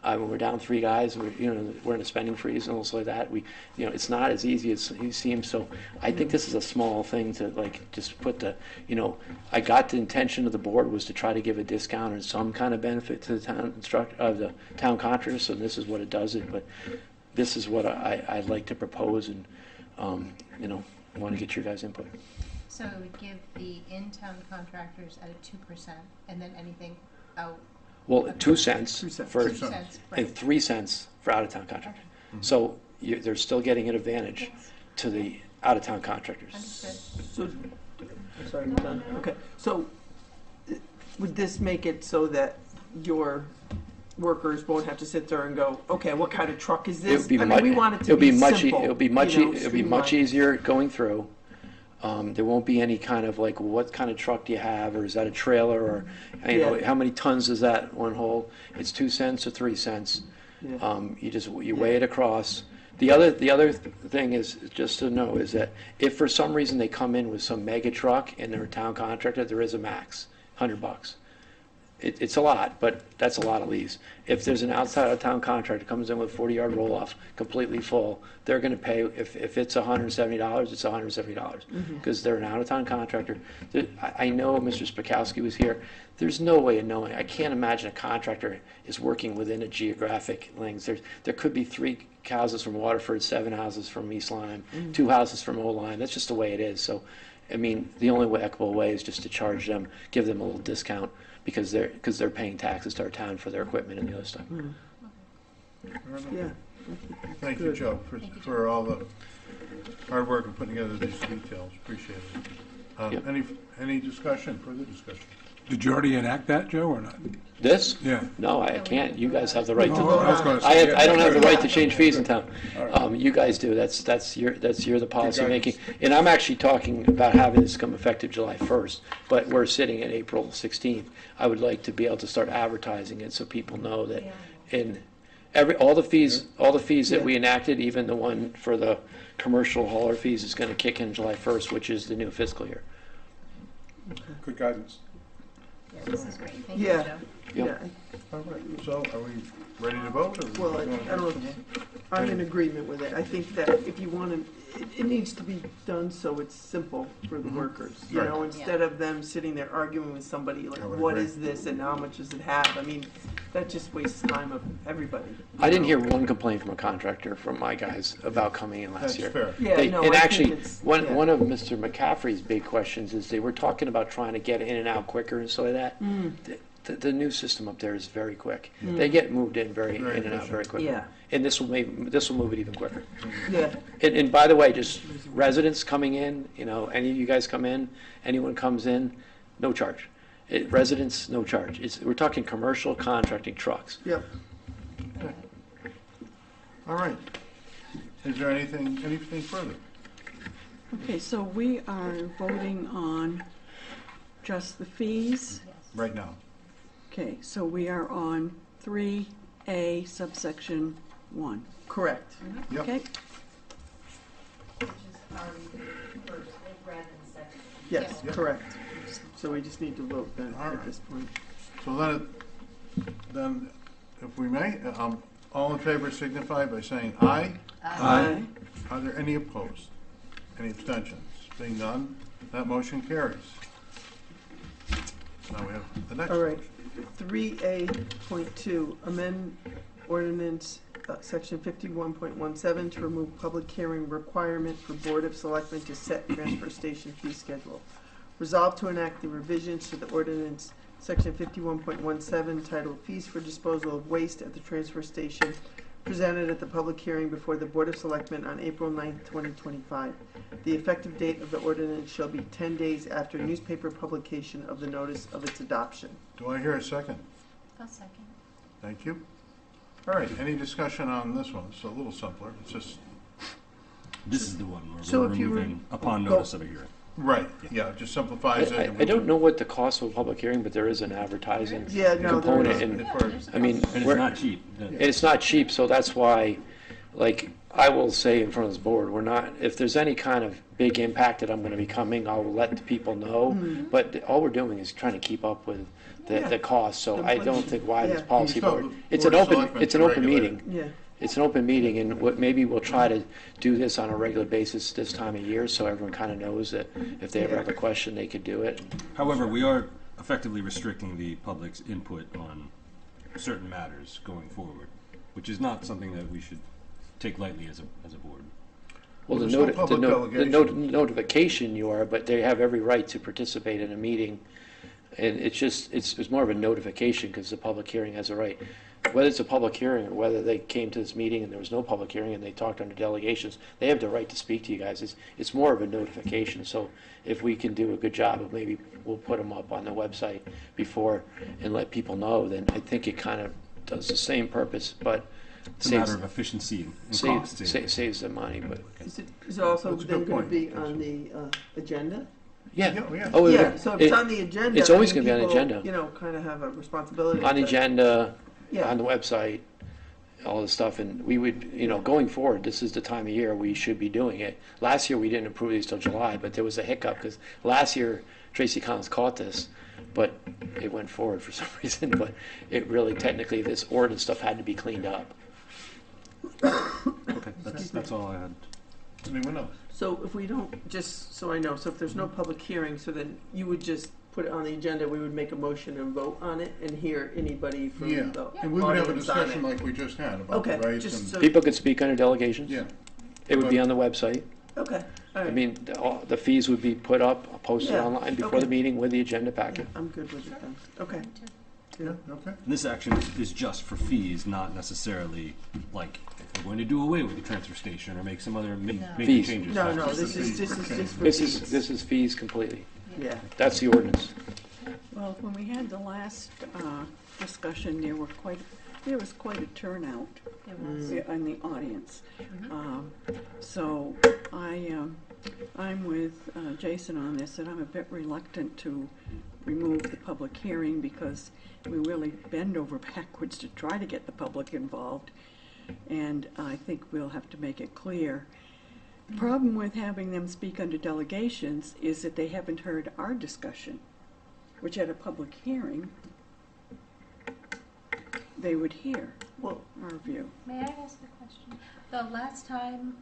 We're down 3 guys. We're in a spending freeze and also like that. It's not as easy as it seems. So I think this is a small thing to like just put the. I got the intention of the board was to try to give a discount or some kind of benefit to the town contractors. So this is what it does. But this is what I'd like to propose, and want to get your guys' input. So it would give the in-town contractors at a 2%, and then anything out. Well, 2 cents for 2 cents, and 3 cents for out-of-town contractors. So they're still getting an advantage to the out-of-town contractors. Understood. So, sorry, you're done. Okay. So, would this make it so that your workers won't have to sit there and go, okay, what kind of truck is this? We want it to be much. simple. It'll be much. It'll be much streamlined. easier going through. There won't be any kind of like, what kind of truck do you have, or is that a trailer, or how many tons does that one hold? It's 2 cents or 3 cents. Yeah. You weigh it across. The other thing is, just to know, is that if for some reason they come in with some mega truck and they're a town contractor, there is a max, $100. It's a lot, but that's a lot at least. If there's an outside of town contractor comes in with 40-yard roll-off, completely full, they're gonna pay, if it's $170, it's $170, because they're an out-of-town contractor. I know Mr. Spakowski was here. There's no way of knowing. I can't imagine a contractor is working within a geographic length. There could be 3 houses from Waterford, 7 houses from East Lyme, 2 houses from Old Lyme. That's just the way it is. So, I mean, the only equitable way is just to charge them, give them a little discount, because they're paying taxes to our town for their equipment and the other stuff. Yeah. Thank you, Joe, for all the hard work and putting together these details. Appreciate it. Yep. Any discussion, further discussion? Did you already enact that, Joe, or not? This? Yeah. No, I can't. You guys have the right to. Oh, I was gonna say, I don't have the yeah. right to change fees in town. All right. You guys do. You're the policy making. And I'm actually talking about having this come effective July 1st, but we're sitting at April 16th. I would like to be able to start advertising it so people know that all the fees that we enacted, even the one for the commercial hauler fees, is going to kick in July 1st, which is the new fiscal year. Good guidance. Yeah, this is great. Thank you, Yeah. Joe. Yeah. All right, so are we ready to vote? Or Well, I don't know, I'm in agreement with it. I think that if you want to, it needs to be done so it's simple for the workers. You know, Right. instead of them sitting there arguing with somebody, like, I would what agree. is this and how much does it have? I mean, that just wastes time of everybody. I didn't hear one complaint from a contractor from my guys about coming in last That's year. fair. Yeah, They- no, and I actually, think it's, one yeah. one of Mr. McCaffrey's big questions is they were talking about trying to get in and out quicker and stuff like that. The new system up there is very quick. They get moved in Very in and out efficient. very quickly. Yeah. And this will move it even quicker. Yeah, And by the way, just residents coming in, any of you guys come in, anyone comes in, no charge. Residents, no charge. We're talking commercial contracting trucks. yep. All right. Is there anything further? Okay, so we are voting on just the fees. Right now? Okay, so we are on 3A subsection 1. Correct. Yep. Okay, Which is already first, rather than second. Yes, Yep. correct. So we just need to vote then All at right. this point. So then, if we may, all in favor signify by saying aye. Aye. Are there any opposed? Any abstentions? Being none, that motion carries. Now we have the next. All right. 3A.2, amend ordinance section 51.17 to remove public hearing requirement for Board of Selectmen to set transfer station fee schedule. Resolved to enact the revisions to the ordinance section 51.17 titled Fees for Disposal of Waste at the Transfer Station, presented at the public hearing before the Board of Selectmen on April 9th, 2025. The effective date of the ordinance shall be 10 days after newspaper publication of the notice of its adoption. Do I hear a second? I'll second. Thank you. All right, any discussion on this one? It's a little simpler. It's just, This is the one where So we're if you were- removing upon go- notice of a hearing. right, yeah, it just simplifies it. I don't know what the cost of a public hearing, but there is an advertising Yeah, no, there component. is. And For- I mean, And it's we're- not cheap. and it's not cheap, so that's why, like, I will say in front of this board, we're not, if there's any kind of big impact that I'm gonna be coming, I'll let the people know. But all we're doing is trying to keep up with Yeah. the cost, so I don't think why this Yeah. policy You tell board. the It's Board an of open, Selectmen it's an to open regulate meeting. Yeah. It's an open meeting, and maybe we'll try to do this on a regular basis this time of year, so everyone kind of knows that if they ever have a question, they could do it. However, we are effectively restricting the public's input on certain matters going forward, which is not something that we should take lightly as a board. Well, There's no public delegation. notification you are, but they have every right to participate in a meeting. And it's more of a notification because the public hearing has a right. Whether it's a public hearing or whether they came to this meeting and there was no public hearing and they talked under delegations, they have the right to speak to you guys. It's more of a notification. So if we can do a good job of maybe we'll put them up on the website before and let people know, then I think it kind of does the same purpose, but It's a matter of efficiency and cost. saves them money, but. Is it also That's a then good going to point. be on the agenda? Yeah. Yeah. Oh, Yeah, so if it's on the agenda. it's always then gonna be on the people, agenda. You know, kind of have a responsibility. On the to- agenda, Yeah. on the website, all this stuff, and we would, going forward, this is the time of year we should be doing it. Last year, we didn't approve these till July, but there was a hiccup, because last year, Tracy Collins caught this, but it went forward for some reason, but it really, technically, this ordinance stuff had to be cleaned up. Okay, that's all I had. Anyone else? So if we don't, just so I know, so if there's no public hearing, so then you would just put it on the agenda, we would make a motion and vote on it and hear anybody from Yeah, the and we would have a audience on discussion it. like we just had about the Okay, rights just and, so, People could speak under delegations. yeah. It would be on the website. okay, all I right. mean, the fees would be put up, posted Yeah, online before okay. the meeting with the agenda packet. I'm good with it then. Okay. Yeah, okay. And this action is just for fees, not necessarily like if we're going to do away with the transfer station or make some other major Fees. changes. No, That's no, just the this is fees. just for This fees. is fees completely. Yeah. That's the ordinance. Well, when we had the last discussion, there was quite a turnout It was. in the audience. So I'm with Jason on this, and I'm a bit reluctant to remove the public hearing because we really bend over backwards to try to get the public involved. And I think we'll have to make it clear. The problem with having them speak under delegations is that they haven't heard our discussion, which at a public hearing, they would hear Well, our view. May I ask a question? The last time,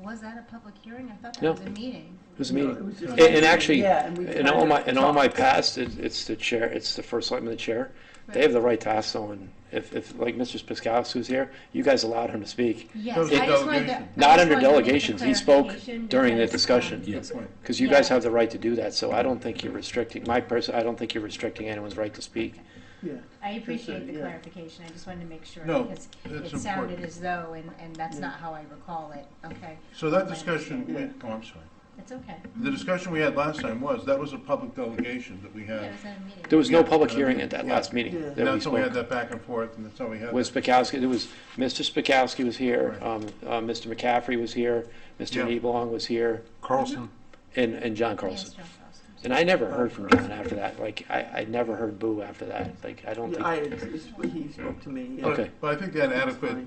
was that a public hearing? I thought that No. was a meeting. It was a no, meeting. it was just- And actually, Yeah, and we in all kinda my talked. past, it's the chair, it's the first selectman, the chair. They have the right to ask someone. If like Mr. Spiskowski was here, you guys allowed him to speak. Yes, Those I are just wanted to. delegations. Not I just under wanted to make the delegations. He spoke clarification during the because, discussion. Yeah. Good point. Because you guys Yeah. have the right to do that, so I don't think you're restricting, I don't think you're restricting anyone's right to speak. Yeah. I appreciate the yeah. clarification. I just wanted to make sure. No, Because it's it sounded important. as though, and that's Yeah. not how I recall it. Okay. So that My discussion, understanding. I'm sorry. It's okay. The discussion we had last time that was a public delegation that we Yeah, it had. was at a meeting. There was no Yeah. public hearing at that Yeah. last meeting Yeah. that And we that's how we had spoke. that back and forth, and that's how we had With that. Spakowski, there was, Mr. Spakowski was here, Right. Mr. McCaffrey was here, Mr. Yeah. Nieblong was here, Carlson? and John Yes, Carlson. John Carlson. And I never heard from John after that, like, I never heard boo after that, like, I don't Yeah, think, he spoke to me. Yeah. Okay. But I think they had That's adequate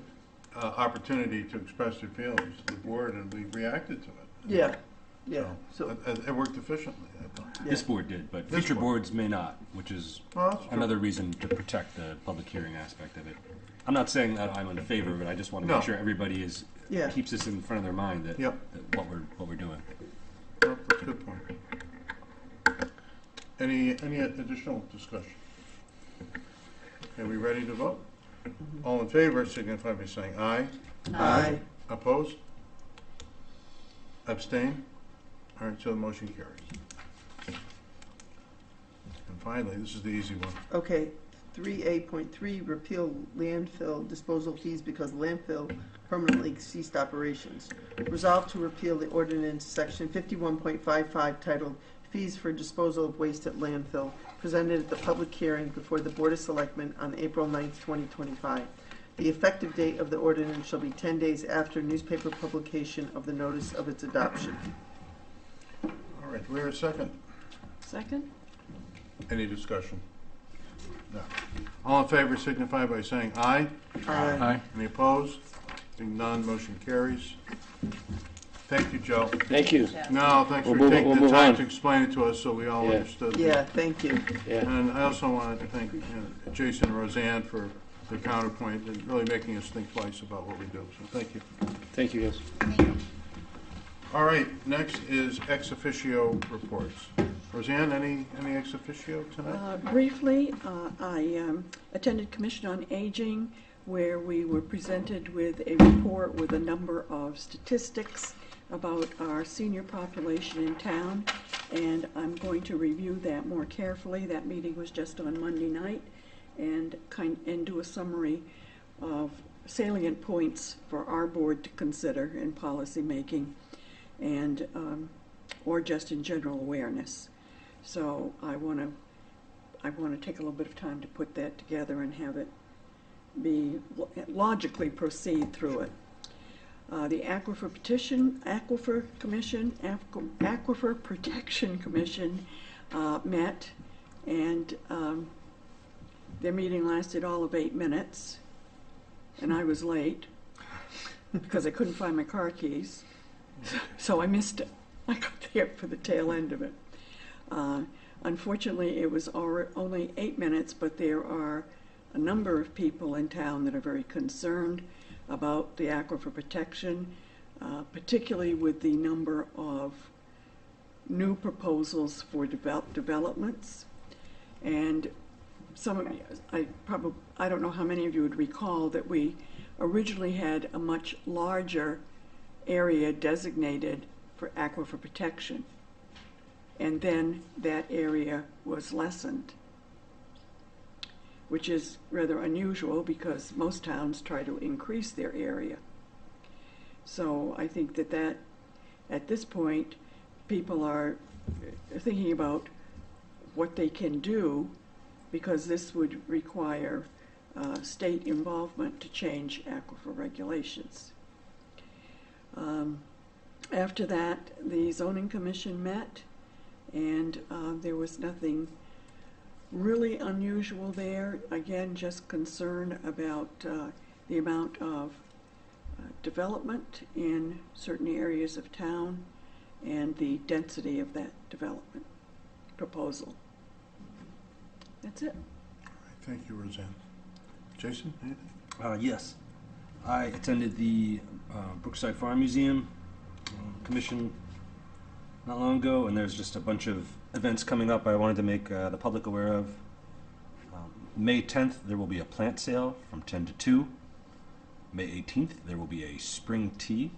fine. opportunity to express their feelings to the board, and we reacted to it. Yeah, yeah, So so, it worked efficiently, I thought. yeah. This board did, but This future board. boards may not, which is Well, that's true. another reason to protect the public hearing aspect of it. I'm not saying that I'm in favor of it, I just want to No. make sure everybody Yeah. keeps this in front of their mind that, Yep. that what we're doing. Well, that's a good point. Any additional discussion? Are we ready to vote? All in favor signify by saying aye. Aye. Opposed? Abstain? All right, so the motion carries. And finally, this is the easy one. Okay, 3A.3, repeal landfill disposal fees because landfill permanently ceased operations. Resolved to repeal the ordinance section 51.55 titled Fees for Disposal of Waste at Landfill, presented at the public hearing before the Board of Selectmen on April 9th, 2025. The effective date of the ordinance shall be 10 days after newspaper publication of the notice of its adoption. All right, we're a second. Second? Any discussion? No. All in favor signify by saying aye. Aye. Any opposed? Being none, motion carries. Thank you, Joe. thank you, No, thanks We'll for move- taking we'll the move time on. to explain it to us so we all Yeah. understood. Yeah, thank you. yeah. And I also wanted to thank Jason and Roseanne for their counterpoint and really making us think twice about what we do. So thank you. Thank you, guys. Thank you. All right, next is ex officio reports. Roseanne, any ex officio tonight? Briefly, I attended Commission on Aging, where we were presented with a report with a number of statistics about our senior population in town, and I'm going to review that more carefully. That meeting was just on Monday night, and do a summary of salient points for our board to consider in policy making, and or just in general awareness. So I want to take a little bit of time to put that together and have it logically proceed through it. The Aquifer Protection Commission met, and their meeting lasted all of 8 minutes. and I was late because I couldn't find my car keys, so I missed it. I got there for the tail end of it. Unfortunately, it was only 8 minutes, but there are a number of people in town that are very concerned about the aquifer protection, particularly with the number of new proposals for developments. And some of you, I don't know how many of you would recall that we originally had a much larger area designated for aquifer protection. And then that area was lessened, which is rather unusual because most towns try to increase their area. So I think that at this point, people are thinking about what they can do, because this would require state involvement to change aquifer regulations. After that, the zoning commission met, and there was nothing really unusual there. Again, just concern about the amount of development in certain areas of town and the density of that development proposal. That's it. All right, thank you, Roseanne. Jason, anything? Yes. I attended the Brookside Farm Museum commission not long ago, and there's just a bunch of events coming up I wanted to make the public aware of. May 10th, there will be a plant sale from 10 to 2. May 18th, there will be a spring tea.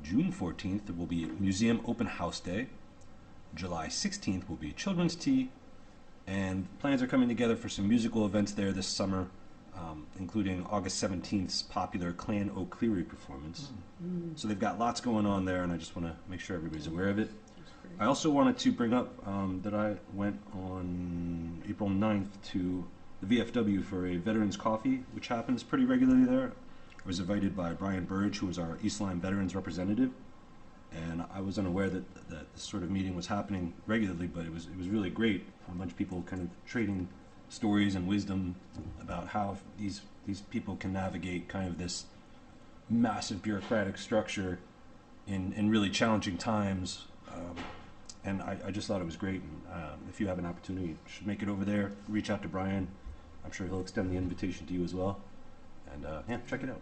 June 14th, there will be a museum open house day. July 16th will be children's tea. And plans are coming together for some musical events there this summer, including August 17th's popular Clan O'Cleary performance. So they've got lots going on there, and I just want to make sure everybody's aware of it. I also wanted to bring up that I went on April 9th to the VFW for a Veterans Coffee, which happens pretty regularly there. I was invited by Brian Burge, who was our East Lyme Veterans representative, and I was unaware that this sort of meeting was happening regularly, but it was really great. A bunch of people kind of trading stories and wisdom about how these people can navigate kind of this massive bureaucratic structure in really challenging times. And I just thought it was great. And if you have an opportunity, you should make it over there. Reach out to Brian. I'm sure he'll extend the invitation to you as well. And yeah, check it out.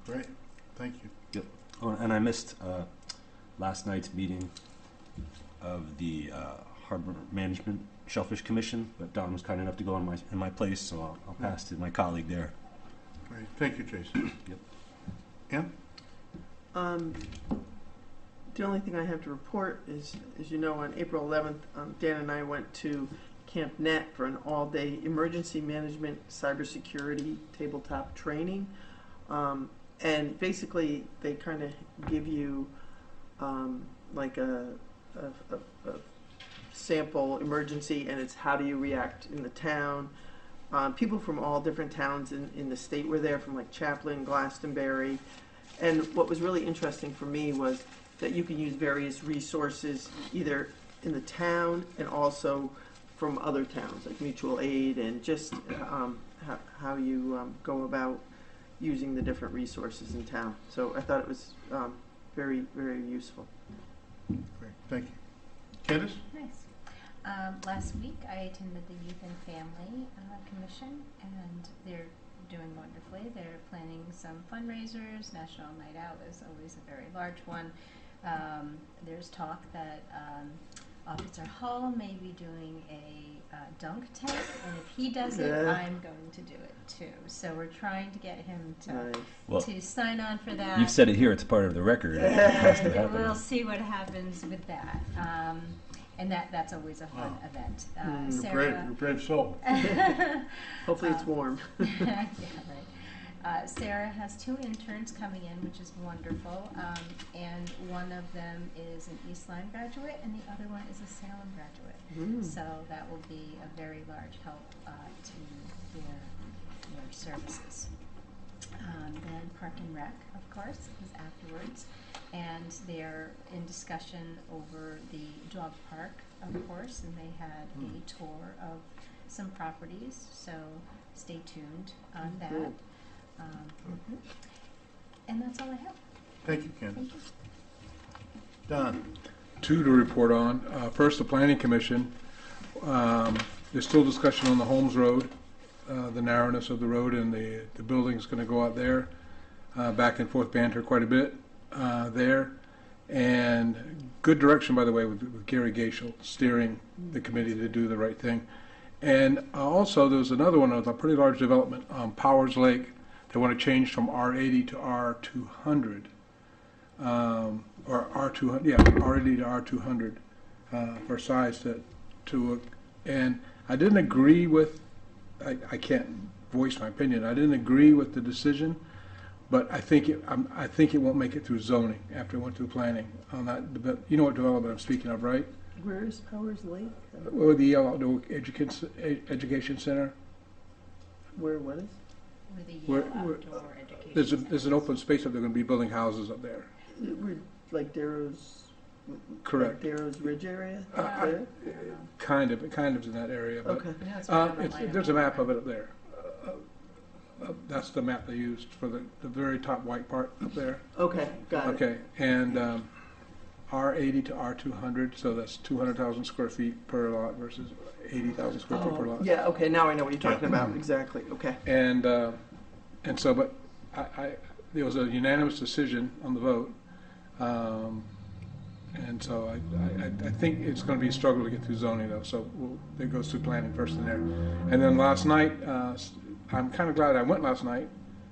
Great, thank you. Yep. Oh, and I missed last night's meeting of the Harbor Management Shellfish Commission, but Don was kind enough to go in my place, so I'll pass to my colleague there. Great, thank you, Jason. Yep. Ann? The only thing I have to report is, as you know, on April 11th, Dan and I went to Camp Net for an all-day emergency management cybersecurity tabletop training. And basically, they kind of give you like a sample emergency, and it's how do you react in the town. People from all different towns in the state were there, from like Chaplin, Glastonbury. And what was really interesting for me was that you can use various resources either in the town and also from other towns, like mutual aid, and just how you go about using the different resources in town. So I thought it was very, very useful. Great, thank you. Candace? Nice. Last week, I attended the Youth and Family Commission, and they're doing wonderfully. They're planning some fundraisers. National Night Out is always a very large one. There's talk that Officer Hull may be doing a dunk tank, and if he does it, I'm going to do it too. So we're trying to get him to sign on for that. You've said it here; it's part of the record. It has to happen. We'll see what happens with that. And that's always a fun event. Sarah, You're brave soul. Hopefully it's warm. Yeah, right. Sarah has 2 interns coming in, which is wonderful, and one of them is an East Lyme graduate, and the other one is a Salem graduate. So that will be a very large help to their services. Then Park and Rec, of course, is afterwards, and they're in discussion over the dog park, of course, and they had a tour of some properties, so stay tuned on that. And that's all I have. Thank you, Candace. Don? Two to report on. First, the Planning Commission. There's still discussion on the Holmes Road, the narrowness of the road, and the building's going to go out there. Back and forth banter quite a bit there. And good direction, by the way, with Gary Gaishel steering the committee to do the right thing. And also, there's another one of a pretty large development on Powers Lake. They want to change from R80 to R200. Or R200, yeah, R80 to R200 for size to, and I didn't agree with, I can't voice my opinion, I didn't agree with the decision, but I think it won't make it through zoning after it went through planning on that, but you know what development I'm speaking of, right? Where is Powers Lake? Or the Yale Outdoor Education Center. Where, what is? With the Where- Yale where- Outdoor Education. There's an open space up there, going to be building houses up there. We're like Darrow's. Correct. Like Darrow's Ridge area? I- There? Kind of in that area, but Okay. No, it's right on the line. there's a map of it up there. That's the map they used for the very top white part up there. Okay, got it. Okay, and R80 to R200, so that's 200,000 square feet per lot versus 80,000 square feet per lot. Yeah, okay, now I know what you're talking about, exactly, okay. And so, but there was a unanimous decision on the vote. And so I think it's going to be a struggle to get through zoning though, so it goes through planning first in there. And then last night, I'm kind of glad I went last night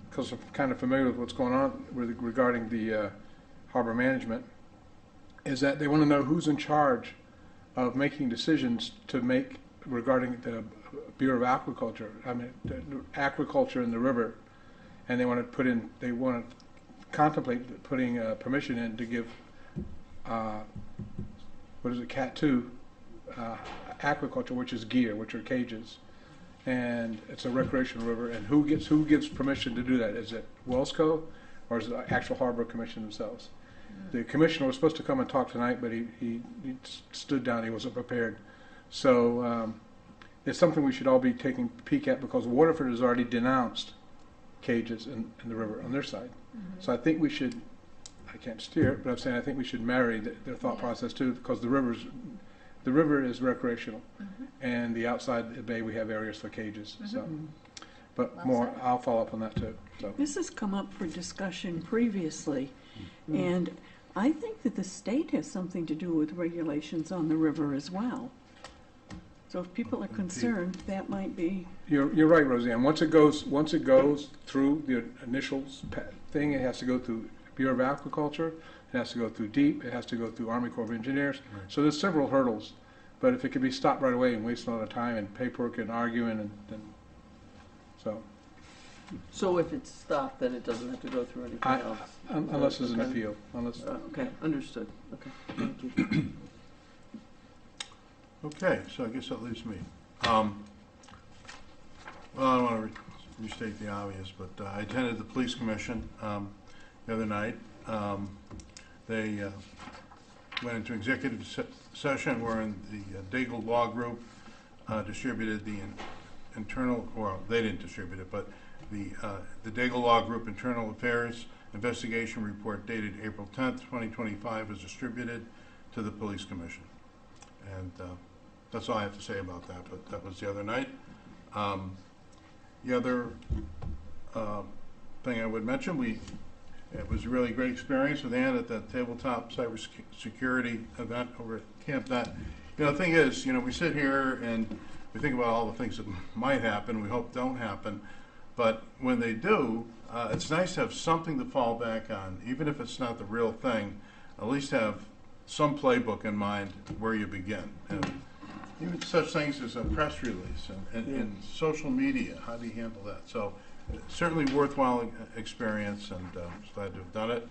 because I'm kind of familiar with what's going on regarding the harbor management, is that they want to know who's in charge of making decisions to make regarding the Bureau of Aquaculture, the aquaculture in the river. And they want to contemplate putting permission in to give Cat 2 aquaculture, which is gear, which are cages, and it's a recreational river. And who gives permission to do that? Is it Wellsco, or is it the actual Harbor Commission themselves? The commissioner was supposed to come and talk tonight, but he stood down. He wasn't prepared. So it's something we should all be taking a peek at, because Waterford has already denounced cages in the river on their side. So I think we should, I can't steer it, but I'm saying I think we should marry their thought process too, because the river is recreational, and the outside the bay we have areas for cages. So, but Well more, said. I'll follow up on that too. So This has come up for discussion previously, and I think that the state has something to do with regulations on the river as well. So if people are concerned, that might be, you're right, Roseanne. Once it goes through the initial thing, it has to go through Bureau of Aquaculture. It has to go through DEEP. It has to go through Army Corps of Engineers. Right. So there's several hurdles. But if it could be stopped right away and waste a lot of time and paperwork and arguing, and so So if it's stopped, then it doesn't have to go through anything else? unless there's an Okay. appeal, unless. Okay, understood, okay, thank you. Okay, so I guess that leaves me. Well, I don't want to restate the obvious, but I attended the police commission the other night. They went into executive session wherein the Daigle Law Group distributed the internal, well, they didn't distribute it, but the Daigle Law Group Internal Affairs Investigation Report dated April 10th, 2025 was distributed to the police commission. And that's all I have to say about that, but that was the other night. The other thing I would mention, it was a really great experience with Ann at that tabletop cybersecurity event over at Camp Net. The thing is, we sit here and we think about all the things that might happen, we hope don't happen, but when they do, it's nice to have something to fall back on, even if it's not the real thing, at least have some playbook in mind where you begin. And even such things as a press release and social media, how do you handle that? So certainly worthwhile experience, and glad to have done it.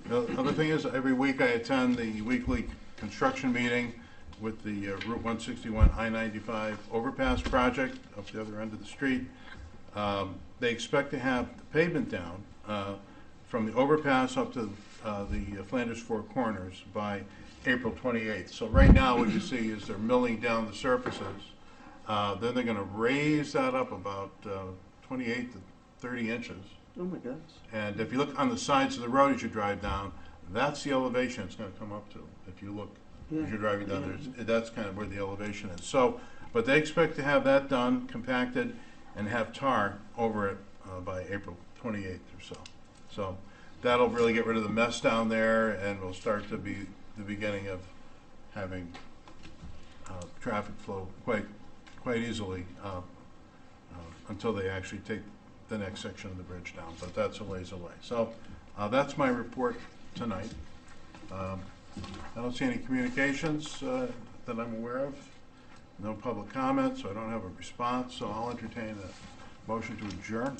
The other thing is, every week I attend the weekly construction meeting with the Route 161 I-95 overpass project up the other end of the street. They expect to have the pavement down from the overpass up to the Flanders Four Corners by April 28th. So right now what you see is they're milling down the surfaces. Then they're going to raise that up about 28 to 30 inches. Oh my gosh. And if you look on the sides of the road as you drive down, that's the elevation it's going to come up to. If you look Yeah. as you're driving down, that's kind of where the elevation is. So, but they expect to have that done, compacted, and have tar over it by April 28th or so. So that'll really get rid of the mess down there, and will start to be the beginning of having traffic flow quite easily until they actually take the next section of the bridge down. But that's a ways away. So that's my report tonight. I don't see any communications that I'm aware of. No public comment, so I don't have a response. So I'll entertain a motion to adjourn.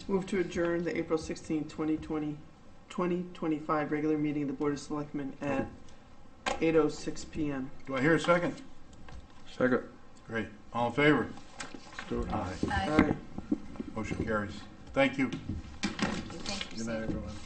Move to adjourn the April 16, 2025 regular meeting of the Board of Selectmen at 8:06 p.m. Do I hear a second? Second. Great. All in favor? Let's do it. Aye. Aye. Aye. Motion carries. Thank you. Thank you, Good night, Sam. everyone.